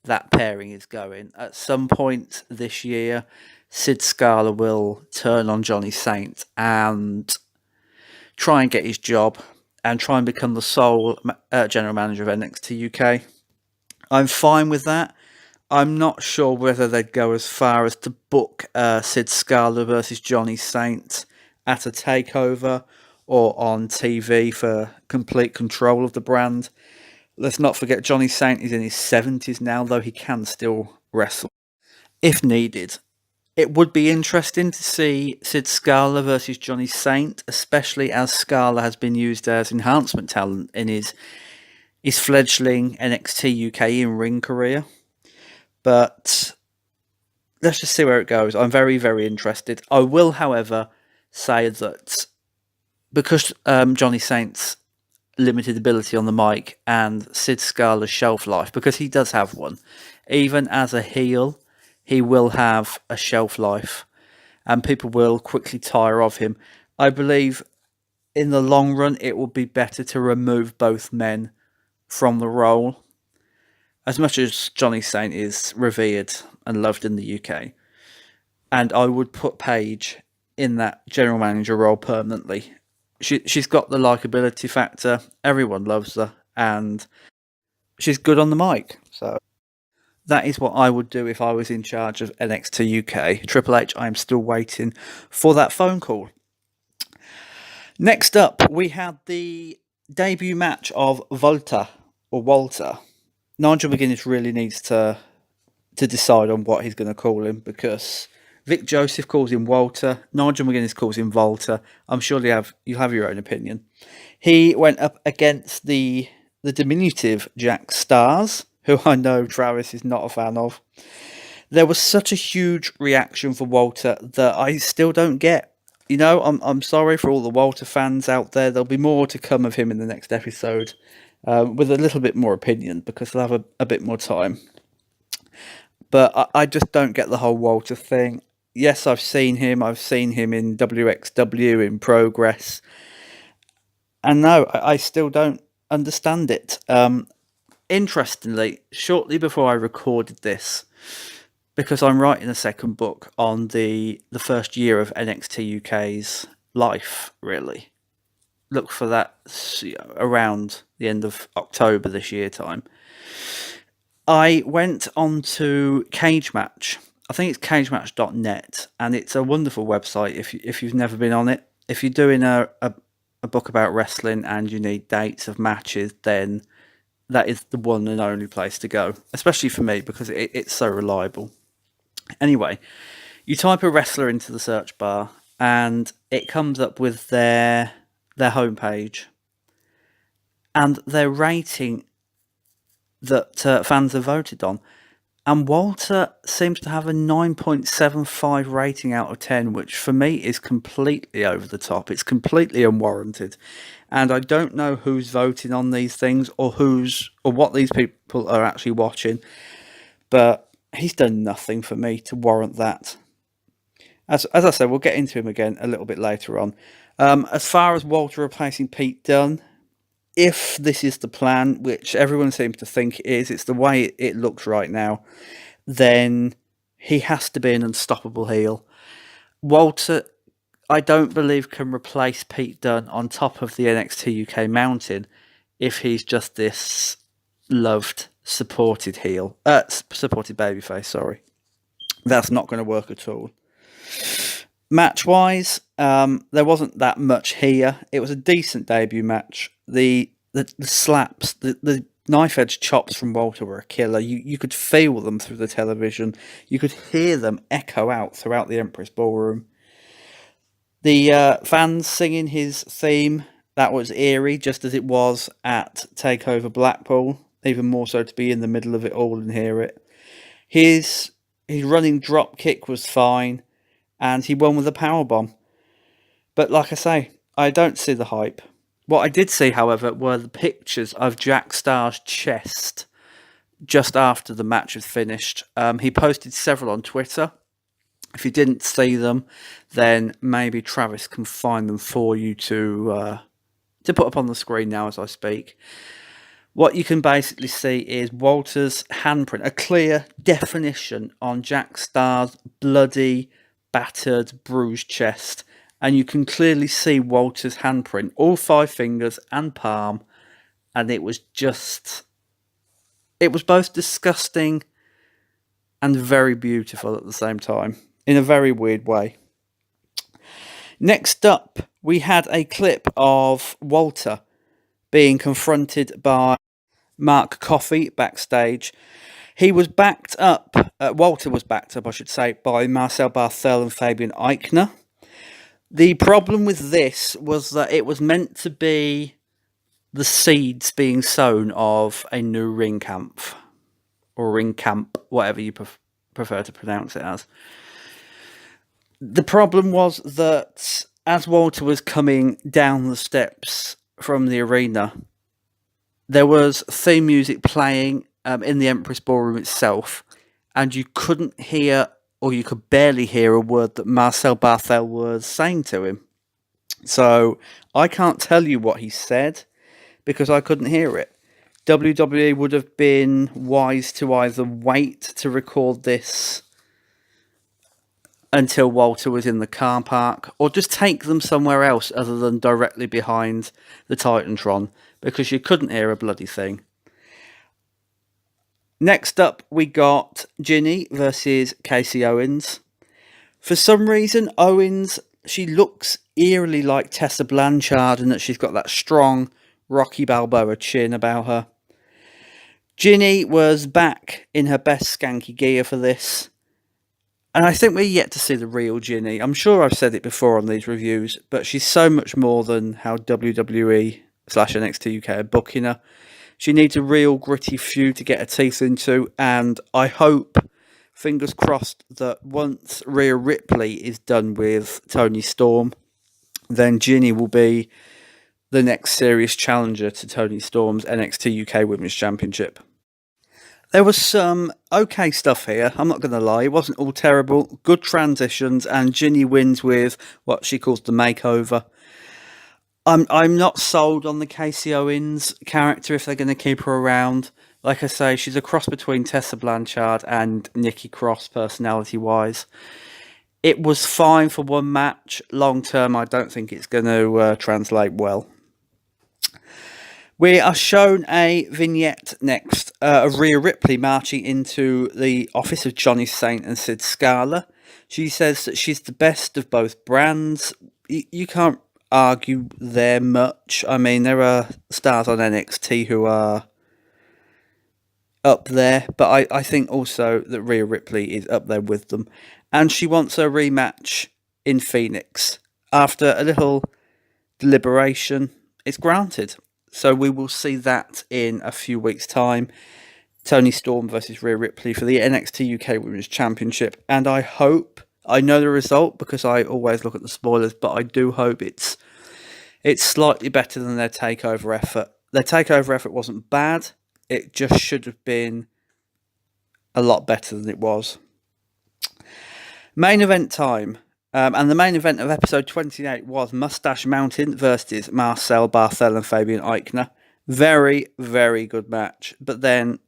that pairing is going. At some point this year, Sid Scala will turn on Johnny Saint and try and get his job and try and become the sole general manager of NXT UK. I'm fine with that. I'm not sure whether they'd go as far as to book Sid Scala versus Johnny Saint at a takeover or on TV for complete control of the brand. Let's not forget Johnny Saint is in his 70s now, though he can still wrestle if needed. It would be interesting to see Sid Scala versus Johnny Saint, especially as Scala has been used as enhancement talent in his fledgling NXT UK in-ring career. But let's just see where it goes. I'm very, very interested. I will, however, say that because Johnny Saint's limited ability on the mic and Sid Scala's shelf life, because he does have one, even as a heel, he will have a shelf life and people will quickly tire of him. I believe in the long run, it will be better to remove both men from the role. As much as Johnny Saint is revered and loved in the UK, and I would put Paige in that general manager role permanently. She's got the likability factor, everyone loves her, and she's good on the mic. So that is what I would do if I was in charge of NXT UK. Triple H, I am still waiting for that phone call. Next up, we had the debut match of Volta, or Walter. Nigel McGuinness really needs to decide on what he's going to call him, because Vic Joseph calls him Walter, Nigel McGuinness calls him Volta. I'm sure you have your own opinion. He went up against the diminutive Jack Stars, who I know Travis is not a fan of. There was such a huge reaction for Walter that I still don't get. I'm sorry for all the Walter fans out there. There'll be more to come of him in the next episode. With a little bit more opinion, because they'll have a bit more time. But I just don't get the whole Walter thing. Yes, I've seen him in WXW, in Progress. And no, I still don't understand it. Interestingly, shortly before I recorded this, because I'm writing a second book on the first year of NXT UK's life, really. Look for that around the end of October this year time. I went on to Cage Match. I think it's cagematch.net, and it's a wonderful website if you've never been on it. If you're doing a book about wrestling and you need dates of matches, then that is the one and only place to go, especially for me, because it's so reliable. Anyway, you type a wrestler into the search bar and it comes up with their homepage and their rating that fans have voted on. And Walter seems to have a 9.75 rating out of 10, which for me is completely over the top. It's completely unwarranted. And I don't know who's voting on these things or what these people are actually watching. But he's done nothing for me to warrant that. As I said, we'll get into him again a little bit later on. As far as Walter replacing Pete Dunne, if this is the plan, which everyone seems to think it is, it's the way it looks right now, then he has to be an unstoppable heel. Walter, I don't believe, can replace Pete Dunne on top of the NXT UK mountain if he's just this loved, supported babyface, sorry. That's not going to work at all. Match-wise, there wasn't that much here. It was a decent debut match. The slaps, the knife-edge chops from Walter were a killer. You could feel them through the television. You could hear them echo out throughout the Empress Ballroom. The fans singing his theme, that was eerie, just as it was at TakeOver Blackpool. Even more so to be in the middle of it all and hear it. His running drop kick was fine, and he won with a powerbomb. But like I say, I don't see the hype. What I did see, however, were the pictures of Jack Starr's chest just after the match was finished. He posted several on Twitter. If you didn't see them, then maybe Travis can find them for you to put up on the screen now as I speak. What you can basically see is Walter's handprint, a clear definition on Jack Starr's bloody, battered, bruised chest. And you can clearly see Walter's handprint, all 5 fingers and palm. And it was both disgusting and very beautiful at the same time, in a very weird way. Next up, we had a clip of Walter being confronted by Mark Coffey backstage. He was backed up, Walter was backed up, I should say, by Marcel Barthel and Fabian Eichner. The problem with this was that it was meant to be the seeds being sown of a new ring camp, or ring camp, whatever you prefer to pronounce it as. The problem was that as Walter was coming down the steps from the arena, there was theme music playing in the Empress Ballroom itself, and you couldn't hear, or you could barely hear, a word that Marcel Barthel was saying to him. So I can't tell you what he said because I couldn't hear it. WWE would have been wise to either wait to record this until Walter was in the car park, or just take them somewhere else other than directly behind the Titantron, because you couldn't hear a bloody thing. Next up, we got Ginny versus Casey Owens. For some reason, Owens, she looks eerily like Tessa Blanchard in that she's got that strong Rocky Balboa chin about her. Ginny was back in her best skanky gear for this. And I think we're yet to see the real Ginny. I'm sure I've said it before on these reviews, but she's so much more than how WWE/NXT UK are booking her. She needs a real gritty feud to get her teeth into, and I hope, fingers crossed, that once Rhea Ripley is done with Toni Storm, then Ginny will be the next serious challenger to Toni Storm's NXT UK Women's Championship. There was some okay stuff here, I'm not going to lie. It wasn't all terrible. Good transitions, and Ginny wins with what she calls the makeover. I'm not sold on the Casey Owens character if they're going to keep her around. Like I say, she's a cross between Tessa Blanchard and Nikki Cross personality-wise. It was fine for one match. Long term, I don't think it's going to translate well. We are shown a vignette next of Rhea Ripley marching into the office of Johnny Saint and Sid Scala. She says that she's the best of both brands. You can't argue there much. I mean, there are stars on NXT who are up there, but I think also that Rhea Ripley is up there with them. And she wants a rematch in Phoenix. After a little deliberation, it's granted. So we will see that in a few weeks' time. Toni Storm versus Rhea Ripley for the NXT UK Women's Championship. And I know the result because I always look at the spoilers, but I do hope it's slightly better than their takeover effort. Their takeover effort wasn't bad. It just should have been a lot better than it was. Main event time. And the main event of episode 28 was Mustache Mountain versus Marcel, Barthel and Fabian Eichner. Very, very good match. But then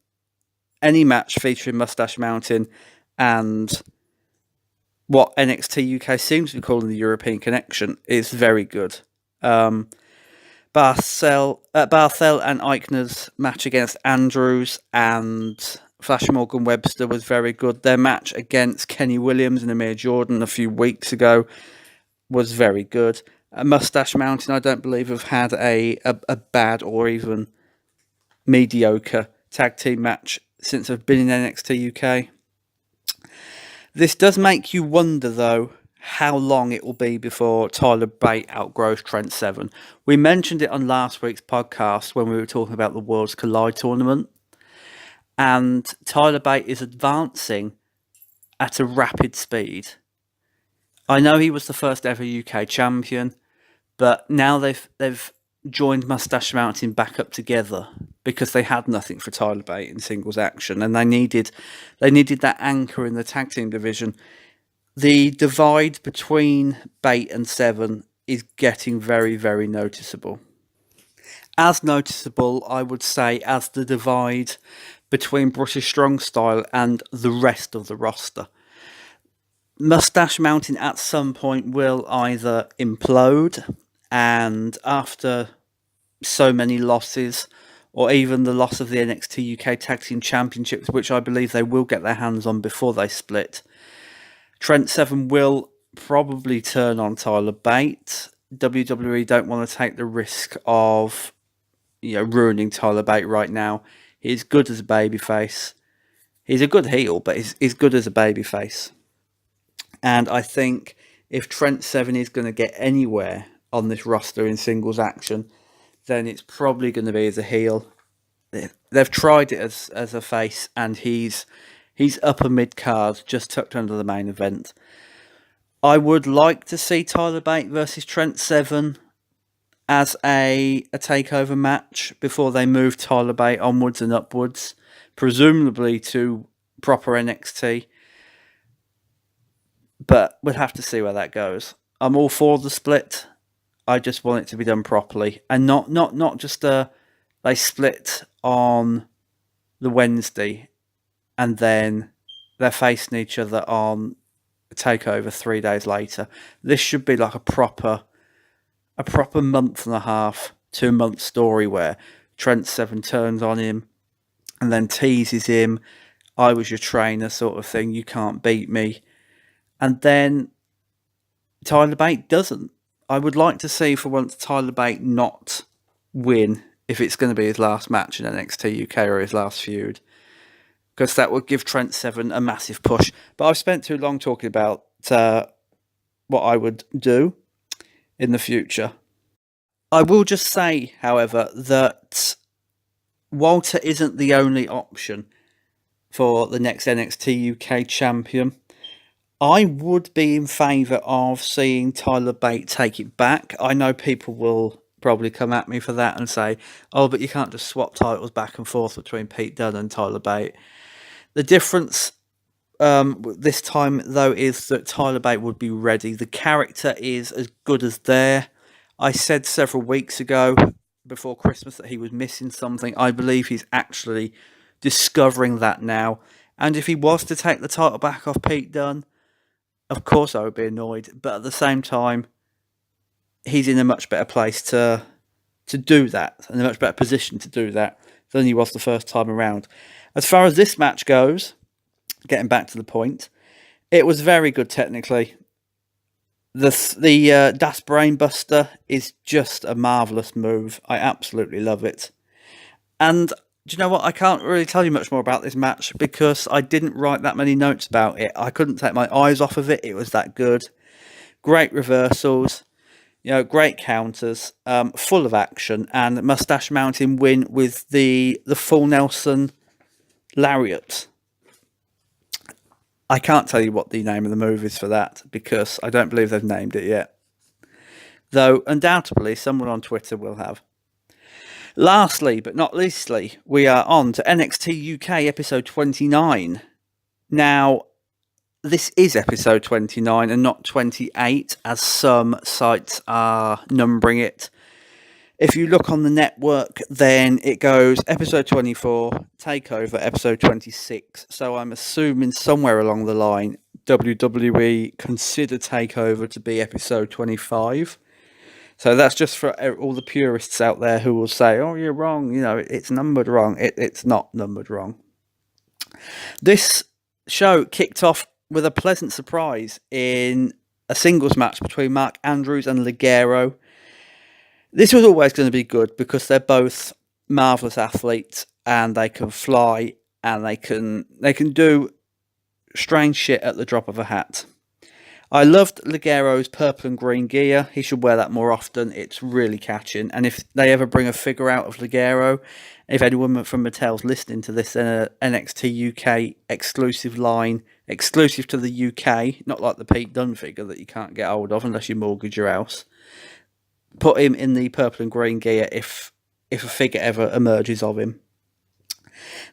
any match featuring Mustache Mountain and what NXT UK seems to be calling the European Connection is very good. Barthel and Eichner's match against Andrews and Flash Morgan Webster was very good. Their match against Kenny Williams and Amir Jordan a few weeks ago was very good. Mustache Mountain, I don't believe, have had a bad or even mediocre tag team match since I've been in NXT UK. This does make you wonder, though, how long it will be before Tyler Bate outgrows Trent Seven. We mentioned it on last week's podcast when we were talking about the Worlds Collide tournament. And Tyler Bate is advancing at a rapid speed. I know he was the first ever UK champion, but now they've joined Mustache Mountain back up together because they had nothing for Tyler Bate in singles action, and they needed that anchor in the tag team division. The divide between Bate and Seven is getting very, very noticeable. As noticeable, I would say, as the divide between British Strong Style and the rest of the roster. Mustache Mountain at some point will either implode, and after so many losses, or even the loss of the NXT UK Tag Team Championships, which I believe they will get their hands on before they split, Trent Seven will probably turn on Tyler Bate. WWE don't want to take the risk of ruining Tyler Bate right now. He's good as a babyface. He's a good heel, but he's good as a babyface. And I think if Trent Seven is going to get anywhere on this roster in singles action, then it's probably going to be as a heel. They've tried it as a face, and he's upper mid-card, just tucked under the main event. I would like to see Tyler Bate versus Trent Seven as a takeover match before they move Tyler Bate onwards and upwards, presumably to proper NXT. But we'll have to see where that goes. I'm all for the split. I just want it to be done properly, and not just they split on the Wednesday and then they're facing each other on TakeOver 3 days later. This should be like a proper month and a half, 2 month story where Trent Seven turns on him and then teases him, I was your trainer sort of thing, you can't beat me. And then Tyler Bate doesn't. I would like to see for once Tyler Bate not win if it's going to be his last match in NXT UK or his last feud, because that would give Trent Seven a massive push. But I've spent too long talking about what I would do in the future. I will just say, however, that Volta isn't the only option for the next NXT UK champion. I would be in favour of seeing Tyler Bate take it back. I know people will probably come at me for that and say, oh, but you can't just swap titles back and forth between Pete Dunne and Tyler Bate. The difference this time, though, is that Tyler Bate would be ready. The character is as good as there. I said several weeks ago, before Christmas, that he was missing something. I believe he's actually discovering that now. And if he was to take the title back off Pete Dunne, of course I would be annoyed. But at the same time, he's in a much better place to do that, in a much better position to do that than he was the first time around. As far as this match goes, getting back to the point, it was very good technically. The Das Brainbuster is just a marvellous move. I absolutely love it. And do you know what? I can't really tell you much more about this match because I didn't write that many notes about it. I couldn't take my eyes off of it. It was that good. Great reversals, great counters, full of action, and Mustache Mountain win with the full Nelson lariat. I can't tell you what the name of the move is for that because I don't believe they've named it yet. Though, undoubtedly, someone on Twitter will have. Lastly, but not leastly, we are on to NXT UK Episode 29. Now, this is Episode 29 and not 28, as some sites are numbering it. If you look on the network, then it goes Episode 24, TakeOver, Episode 26. So I'm assuming somewhere along the line, WWE consider TakeOver to be Episode 25. So that's just for all the purists out there who will say, oh, you're wrong, it's numbered wrong. It's not numbered wrong. This show kicked off with a pleasant surprise in a singles match between Mark Andrews and Leggero. This was always going to be good because they're both marvellous athletes and they can fly and they can do strange shit at the drop of a hat. I loved Leggero's purple and green gear. He should wear that more often. It's really catching. And if they ever bring a figure out of Leggero, if anyone from Mattel's listening to this, then an NXT UK exclusive line, exclusive to the UK, not like the Pete Dunne figure that you can't get hold of unless you mortgage your house, put him in the purple and green gear if a figure ever emerges of him.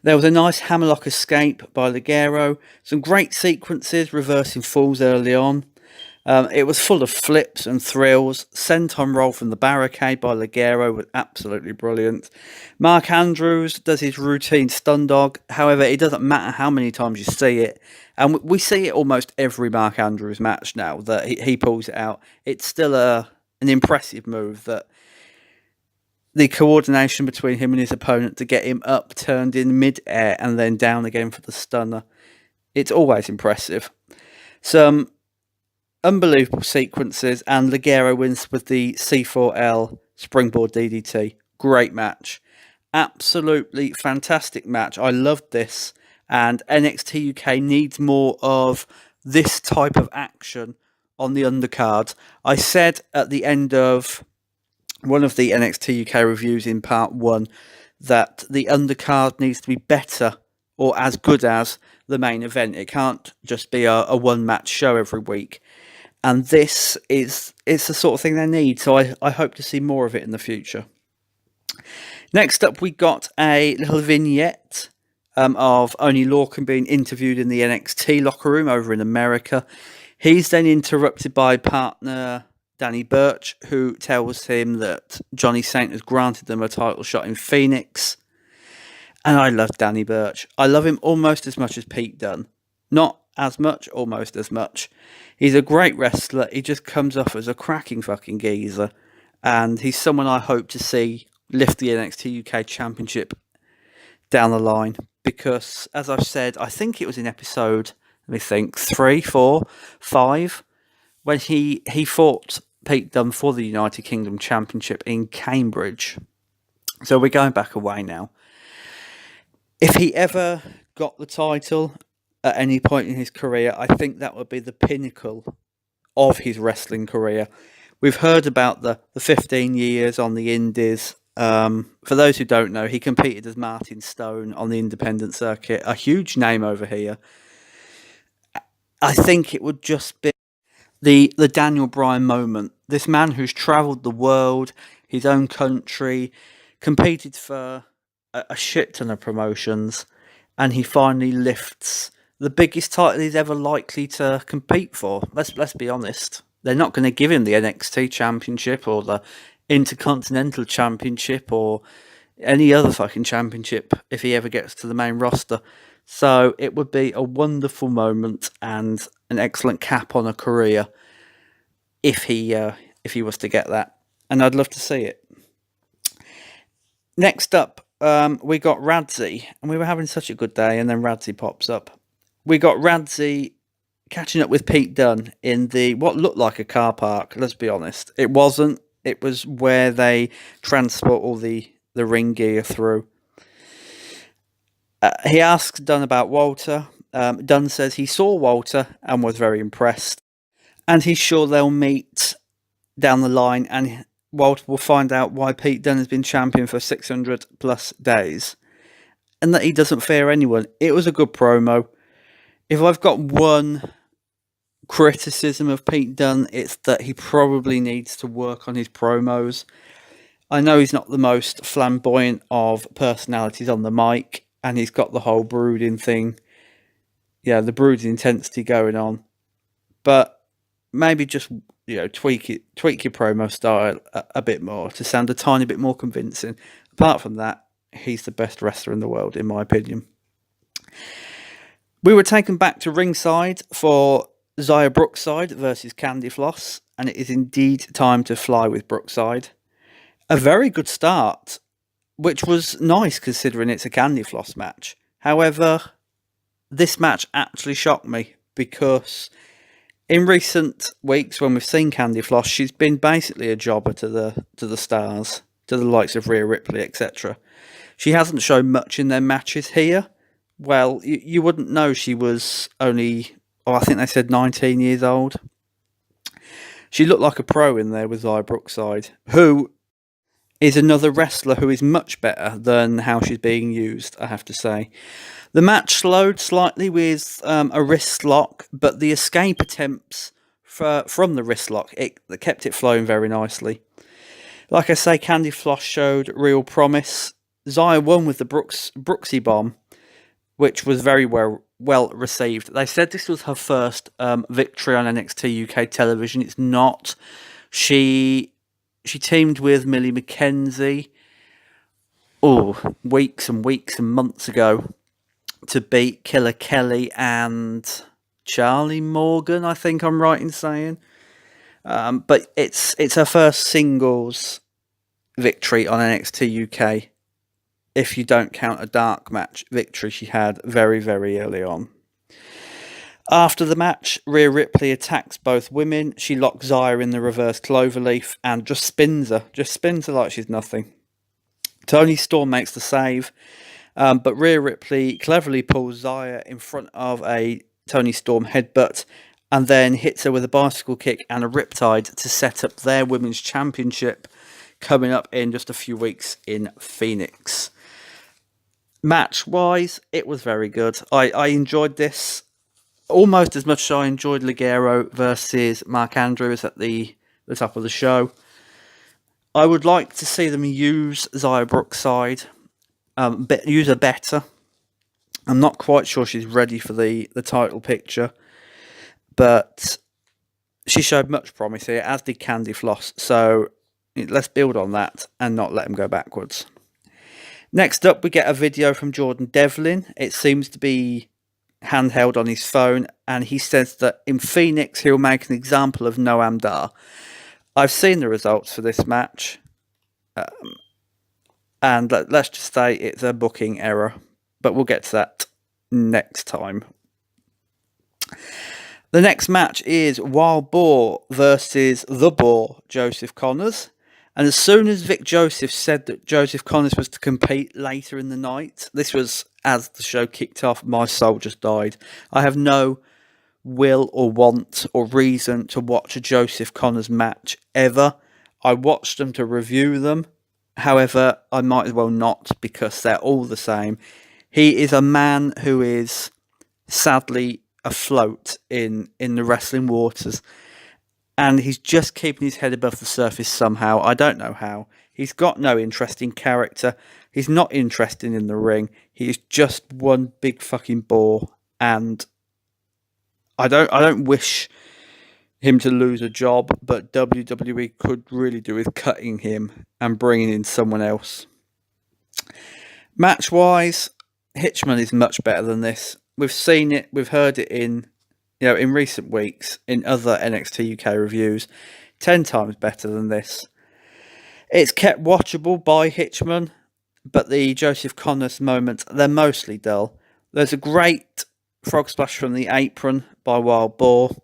There was a nice hammerlock escape by Leggero, some great sequences reversing falls early on. It was full of flips and thrills. Senton roll from the barricade by Leggero was absolutely brilliant. Mark Andrews does his routine stun dog. However, it doesn't matter how many times you see it. And we see it almost every Mark Andrews match now that he pulls it out. It's still an impressive move that the coordination between him and his opponent to get him up, turned in mid-air and then down again for the stunner. It's always impressive. Some unbelievable sequences, and Leggero wins with the C4L springboard DDT. Great match. Absolutely fantastic match. I loved this, and NXT UK needs more of this type of action on the undercard. I said at the end of one of the NXT UK reviews in part 1 that the undercard needs to be better or as good as the main event. It can't just be a one-match show every week. And this is the sort of thing they need, so I hope to see more of it in the future. Next up, we got a little vignette of Oney Lorcan being interviewed in the NXT locker room over in America. He's then interrupted by partner Danny Birch, who tells him that Johnny Saint has granted them a title shot in Phoenix. And I love Danny Birch. I love him almost as much as Pete Dunne. Not as much, almost as much. He's a great wrestler. He just comes off as a cracking fucking geezer. And he's someone I hope to see lift the NXT UK Championship down the line. Because, as I've said, I think it was in episode, 3, 4, 5, when he fought Pete Dunne for the United Kingdom Championship in Cambridge. So we're going back away now. If he ever got the title at any point in his career, I think that would be the pinnacle of his wrestling career. We've heard about the 15 years on the Indies. For those who don't know, he competed as Martin Stone on the independent circuit, a huge name over here. I think it would just be the Daniel Bryan moment. This man who's travelled the world, his own country, competed for a shit ton of promotions, and he finally lifts the biggest title he's ever likely to compete for. Let's be honest. They're not going to give him the NXT Championship or the Intercontinental Championship or any other fucking championship if he ever gets to the main roster. So it would be a wonderful moment and an excellent cap on a career if he was to get that. And I'd love to see it. Next up, we got Radzi, and we were having such a good day, and then Radzi pops up. We got Radzi catching up with Pete Dunne in what looked like a car park. Let's be honest, it wasn't. It was where they transport all the ring gear through. He asks Dunn about Volta. Dunn says he saw Volta and was very impressed, and he's sure they'll meet down the line, and Volta will find out why Pete Dunne has been champion for 600 plus days, and that he doesn't fear anyone. It was a good promo. If I've got one criticism of Pete Dunne, it's that he probably needs to work on his promos. I know he's not the most flamboyant of personalities on the mic, and he's got the whole brooding thing. Yeah, the brooding intensity going on. But maybe just, tweak your promo style a bit more to sound a tiny bit more convincing. Apart from that, he's the best wrestler in the world, in my opinion. We were taken back to ringside for Xia Brookside versus Candy Floss, and it is indeed time to fly with Brookside. A very good start, which was nice considering it's a Candy Floss match. However, this match actually shocked me because in recent weeks when we've seen Candy Floss, she's been basically a jobber to the stars, to the likes of Rhea Ripley, etc. She hasn't shown much in their matches here. Well, you wouldn't know she was only, I think they said 19 years old. She looked like a pro in there with Xia Brookside, who is another wrestler who is much better than how she's being used, I have to say. The match slowed slightly with a wrist lock, but the escape attempts from the wrist lock, it kept it flowing very nicely. Like I say, Candy Floss showed real promise. Zaya won with the Brooksy Bomb, which was very well received. They said this was her first victory on NXT UK television. It's not. She teamed with Millie McKenzie weeks and weeks and months ago to beat Killer Kelly and Charlie Morgan, I think I'm right in saying. But it's her first singles victory on NXT UK, if you don't count a dark match victory she had very, very early on. After the match, Rhea Ripley attacks both women. She locks Zaya in the reverse cloverleaf and just spins her like she's nothing. Toni Storm makes the save, but Rhea Ripley cleverly pulls Zaya in front of a Toni Storm headbutt and then hits her with a bicycle kick and a riptide to set up their women's championship coming up in just a few weeks in Phoenix. Match-wise, it was very good. I enjoyed this almost as much as I enjoyed Leggero versus Mark Andrews at the top of the show. I would like to see them use Zaya Brookside, use her better. I'm not quite sure she's ready for the title picture, but she showed much promise here, as did Candy Floss. So let's build on that and not let them go backwards. Next up, we get a video from Jordan Devlin. It seems to be handheld on his phone, and he says that in Phoenix he'll make an example of Noam Dar. I've seen the results for this match, and let's just say it's a booking error, but we'll get to that next time. The next match is Wild Boar versus The Boar, Joseph Connors. And as soon as Vic Joseph said that Joseph Connors was to compete later in the night, this was as the show kicked off, my soul just died. I have no will or want or reason to watch a Joseph Connors match ever. I watched them to review them. However, I might as well not, because they're all the same. He is a man who is sadly afloat in the wrestling waters. And he's just keeping his head above the surface somehow. I don't know how. He's got no interesting character. He's not interested in the ring. He is just one big fucking bore. And I don't wish him to lose a job, but WWE could really do with cutting him and bringing in someone else. Match-wise, Hitchman is much better than this. We've seen it. We've heard it in recent weeks, in other NXT UK reviews, 10 times better than this. It's kept watchable by Hitchman, but the Joseph Connors moments, they're mostly dull. There's a great frog splash from the apron by Wild Boar.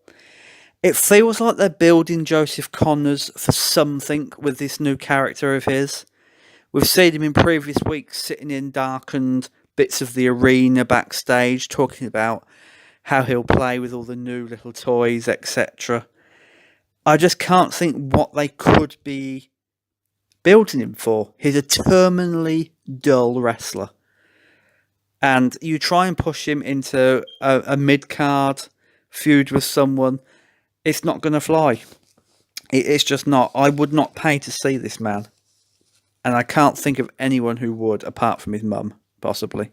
It feels like they're building Joseph Connors for something with this new character of his. We've seen him in previous weeks sitting in darkened bits of the arena backstage, talking about how he'll play with all the new little toys, etc. I just can't think what they could be building him for. He's a terminally dull wrestler. And you try and push him into a mid-card feud with someone, it's not going to fly. It's just not. I would not pay to see this man. And I can't think of anyone who would, apart from his mum, possibly.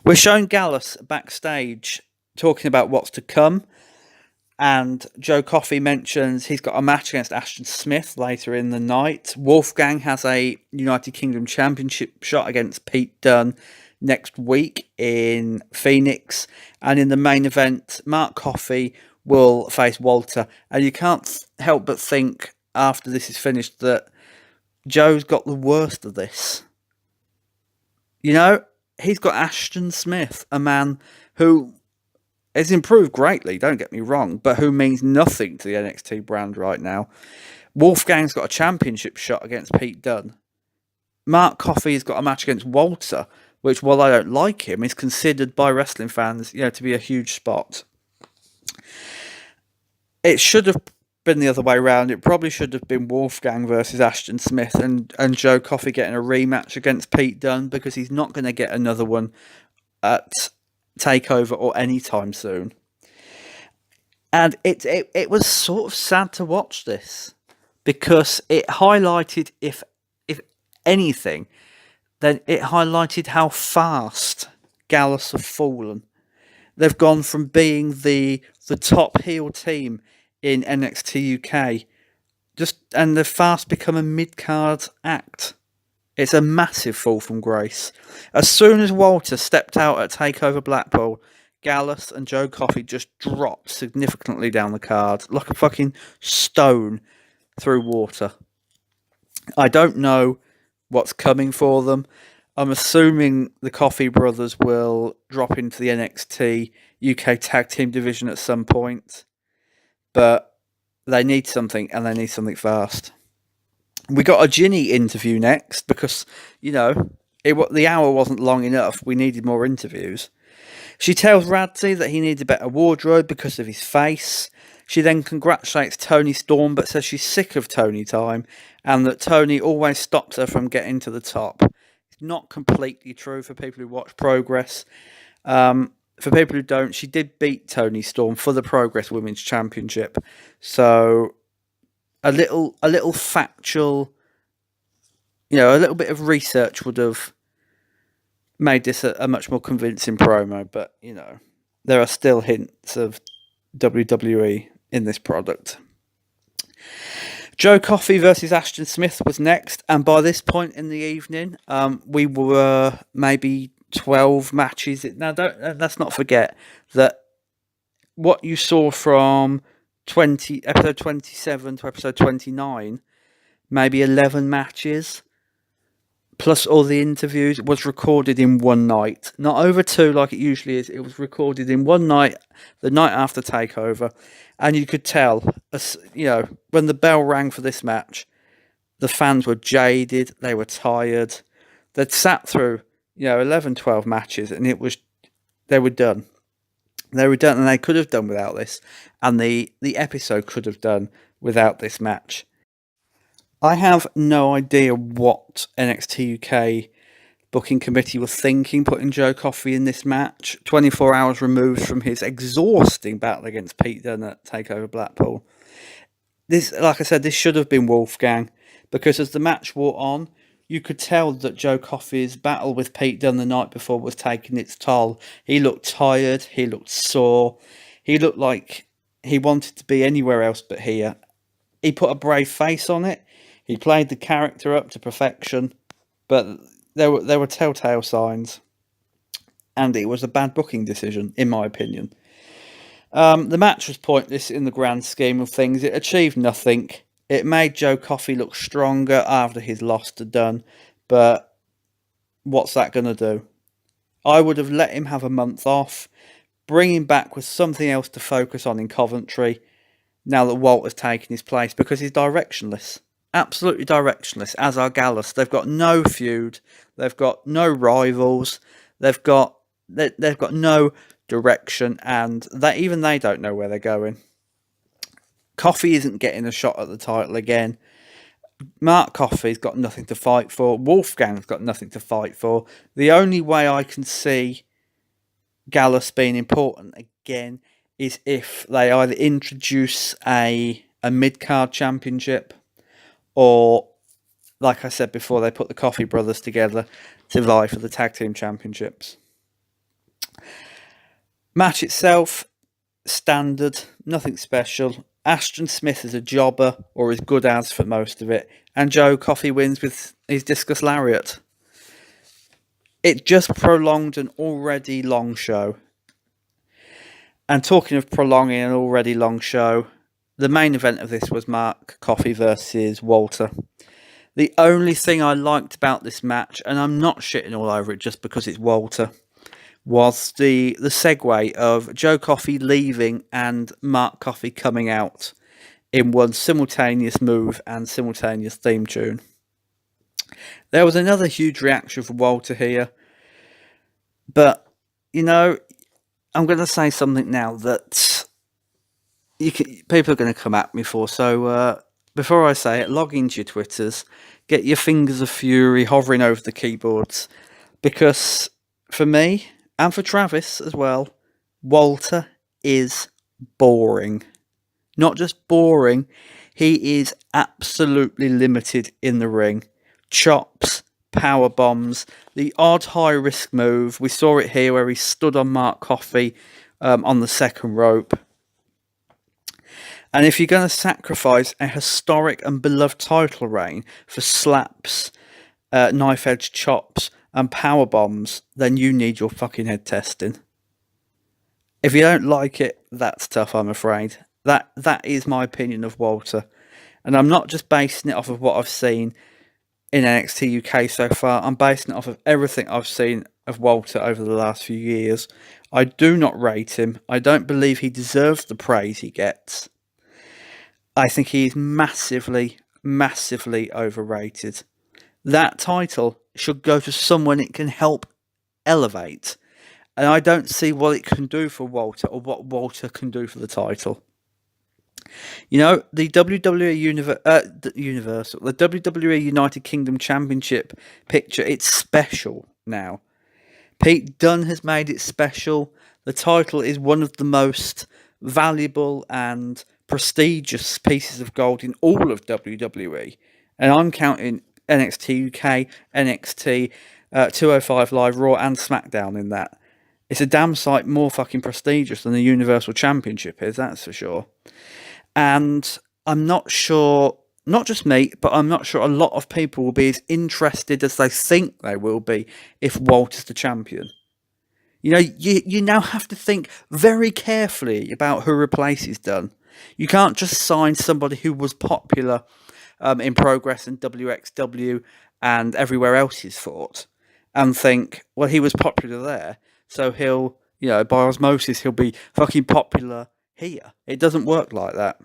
We're shown Gallus backstage talking about what's to come, and Joe Coffey mentions he's got a match against Ashton Smith later in the night. Wolfgang has a United Kingdom Championship shot against Pete Dunn next week in Phoenix, and in the main event, Mark Coffey will face Volta. And you can't help but think, after this is finished, that Joe's got the worst of this. He's got Ashton Smith, a man who has improved greatly, don't get me wrong, but who means nothing to the NXT brand right now. Wolfgang's got a championship shot against Pete Dunn. Mark Coffey's got a match against Volta, which, while I don't like him, is considered by wrestling fans, to be a huge spot. It should have been the other way around. It probably should have been Wolfgang versus Ashton Smith and Joe Coffey getting a rematch against Pete Dunn, because he's not going to get another one at TakeOver or anytime soon. And it was sort of sad to watch this,
because it highlighted, if anything, then it highlighted how fast Gallus have fallen. They've gone from being the top heel team in NXT UK, and they've fast become a mid-card act. It's a massive fall from grace. As soon as Volta stepped out at TakeOver Blackpool, Gallus and Joe Coffey just dropped significantly down the card, like a fucking stone through water. I don't know what's coming for them. I'm assuming the Coffey brothers will drop into the NXT UK Tag Team division at some point. But they need something, and they need something fast. We got a Ginny interview next because, the hour wasn't long enough. We needed more interviews. She tells Radzi that he needs a better wardrobe because of his face. She then congratulates Tony Storm, but says she's sick of Tony time and that Tony always stops her from getting to the top. It's not completely true for people who watch Progress. For people who don't, she did beat Tony Storm for the Progress Women's Championship. So a little factual, a little bit of research would have made this a much more convincing promo. But, there are still hints of WWE in this product. Joe Coffey versus Ashton Smith was next, and by this point in the evening, we were maybe 12 matches. Now, let's not forget that what you saw from episode 27 to episode 29, maybe 11 matches, plus all the interviews, was recorded in one night. Not over two like it usually is. It was recorded in one night, the night after TakeOver. And you could tell, when the bell rang for this match, the fans were jaded, they were tired. They'd sat through, 11, 12 matches, and they were done. They were done, and they could have done without this. And the episode could have done without this match. I have no idea what NXT UK booking committee was thinking putting Joe Coffey in this match, 24 hours removed from his exhausting battle against Pete Dunne at TakeOver Blackpool. This, like I said, this should have been Wolfgang, because as the match wore on, you could tell that Joe Coffey's battle with Pete Dunne the night before was taking its toll. He looked tired, he looked sore, he looked like he wanted to be anywhere else but here. He put a brave face on it, he played the character up to perfection, but there were telltale signs, and it was a bad booking decision, in my opinion. The match was pointless in the grand scheme of things. It achieved nothing. It made Joe Coffey look stronger after his loss to Dunn, but what's that going to do? I would have let him have a month off, bring him back with something else to focus on in Coventry, now that Walt has taken his place, because he's directionless. Absolutely directionless, as are Gallus. They've got no feud. They've got no rivals. They've got no direction, and even they don't know where they're going. Coffey isn't getting a shot at the title again. Mark Coffey's got nothing to fight for. Wolfgang's got nothing to fight for. The only way I can see Gallus being important again is if they either introduce a mid-card championship, or, like I said before, they put the Coffey brothers together to vie for the tag team championships. Match itself, standard, nothing special. Ashton Smith is a jobber, or as good as for most of it, and Joe Coffey wins with his discus lariat. It just prolonged an already long show. And talking of prolonging an already long show, the main event of this was Mark Coffey versus Volta. The only thing I liked about this match, and I'm not shitting all over it just because it's Volta, was the segue of Joe Coffey leaving and Mark Coffey coming out in one simultaneous move and simultaneous theme tune. There was another huge reaction from Volta here, but, I'm going to say something now that people are going to come at me for, so before I say it, log into your Twitters, get your fingers of fury hovering over the keyboards, because for me, and for Travis as well, Volta is boring. Not just boring, He is absolutely limited in the ring. Chops, power bombs, the odd high-risk move. We saw it here where he stood on Mark Coffey on the second rope. And if you're going to sacrifice a historic and beloved title reign for slaps, knife-edge chops, and power bombs, then you need your fucking head testing. If you don't like it, that's tough, I'm afraid. That is my opinion of Walter. And I'm not just basing it off of what I've seen in NXT UK so far. I'm basing it off of everything I've seen of Walter over the last few years. I do not rate him. I don't believe he deserves the praise he gets. I think he is massively, massively overrated. That title should go to someone it can help elevate. And I don't see what it can do for Walter or what Walter can do for the title. You know, the WWE Universal, the WWE United Kingdom Championship picture, it's special now. Pete Dunne has made it special. The title is one of the most valuable and prestigious pieces of gold in all of WWE. And I'm counting NXT UK, NXT 205 Live, Raw and SmackDown in that. It's a damn sight more fucking prestigious than the Universal Championship is, that's for sure. And I'm not sure, not just me, but I'm not sure a lot of people will be as interested as they think they will be if Walter's the champion. You know, you now have to think very carefully about who replaces Dunn. You can't just sign somebody who was popular in Progress and WXW and everywhere else he's fought and think, well, he was popular there, so he'll, you know, by osmosis, he'll be fucking popular here. It doesn't work like that.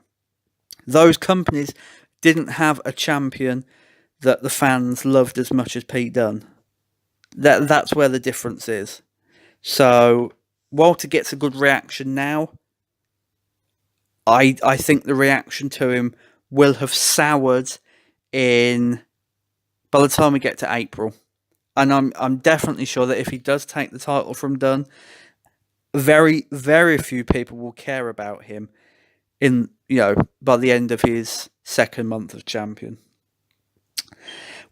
Those companies didn't have a champion that the fans loved as much as Pete Dunne. That's where the difference is. So Walter gets a good reaction now. I think the reaction to him will have soured by the time we get to April. And I'm definitely sure that if he does take the title from Dunn, very, very few people will care about him by the end of his second month as champion.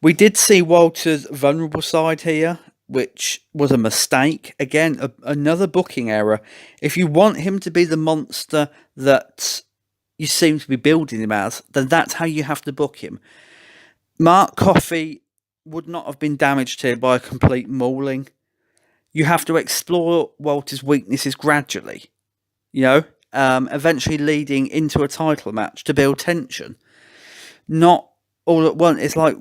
We did see Walter's vulnerable side here, which was a mistake. Again, another booking error. If you want him to be the monster that you seem to be building him as, then that's how you have to book him. Mark Coffey would not have been damaged here by a complete mauling. You have to explore Walter's weaknesses gradually, eventually leading into a title match to build tension. Not all at once. It's like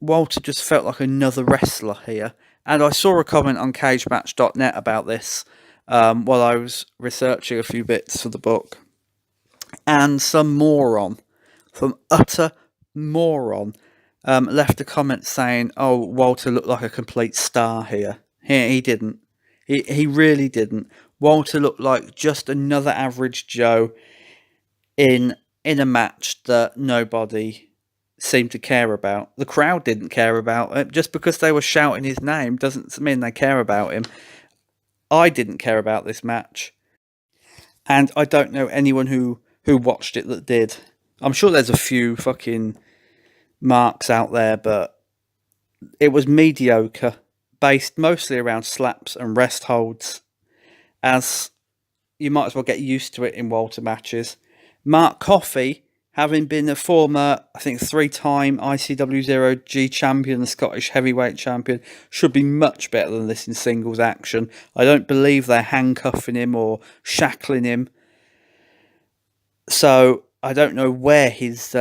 Walter just felt like another wrestler here. And I saw a comment on cagematch.net about this while I was researching a few bits for the book. And some utter moron, left a comment saying, oh, Walter looked like a complete star here. He didn't. He really didn't. Walter looked like just another average Joe in a match that nobody seemed to care about. The crowd didn't care about it. Just because they were shouting his name doesn't mean they care about him. I didn't care about this match. And I don't know anyone who watched it that did. I'm sure there's a few fucking marks out there, but it was mediocre, based mostly around slaps and rest holds, as you might as well get used to it in Walter matches. Mark Coffey, having been a former, I think, 3-time ICW 0G champion, the Scottish heavyweight champion, should be much better than this in singles action. I don't believe they're handcuffing him or shackling him. So I don't know where his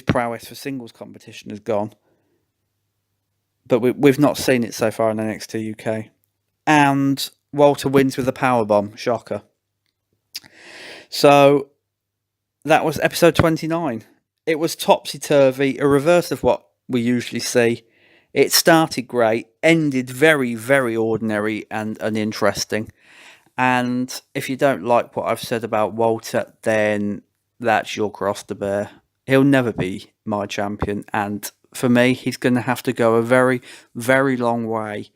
prowess for singles competition has gone. But we've not seen it so far in NXT UK. And Walter wins with a powerbomb. Shocker. So that was episode 29. It was topsy-turvy, a reverse of what we usually see. It started great, ended very, very ordinary and uninteresting. And if you don't like what I've said about Walter, then that's your cross to bear. He'll never be my champion, and for me, he's going to have to go a very, very long way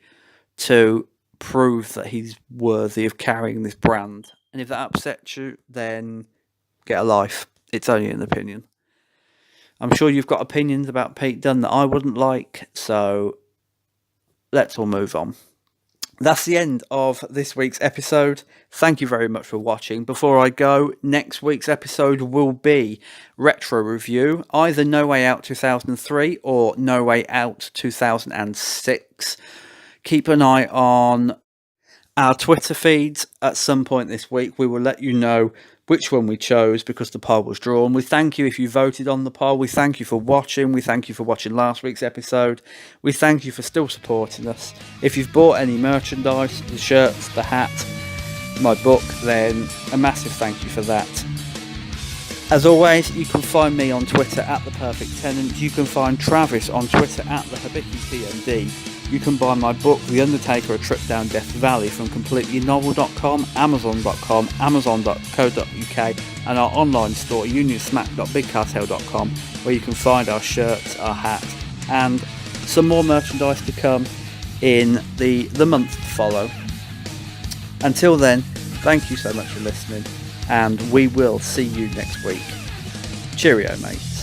to prove that he's worthy of carrying this brand. And if that upsets you, then get a life. It's only an opinion. I'm sure you've got opinions about Pete Dunne that I wouldn't like, so let's all move on. That's the end of this week's episode. Thank you very much for watching. Before I go, next week's episode will be retro review, either No Way Out 2003 or No Way Out 2006. Keep an eye on our Twitter feeds. At some point this week, we will let you know which one we chose because the poll was drawn. We thank you if you voted on the poll. We thank you for watching. We thank you for watching last week's episode. We thank you for still supporting us. If you've bought any merchandise, the shirts, the hat, my book, then a massive thank you for that. As always, you can find me on Twitter at The Perfect Tenant. You can find Travis on Twitter at The Hibiki PMD. You can buy my book, The Undertaker, A Trip Down Death Valley from CompletelyNovel.com, Amazon.com, Amazon.co.uk, and our online store, unionsmack.bigcartel.com, where you can find our shirts, our hat, and some more merchandise to come in the month to follow. Until then, thank you so much for listening, and we will see you next week. Cheerio, mates.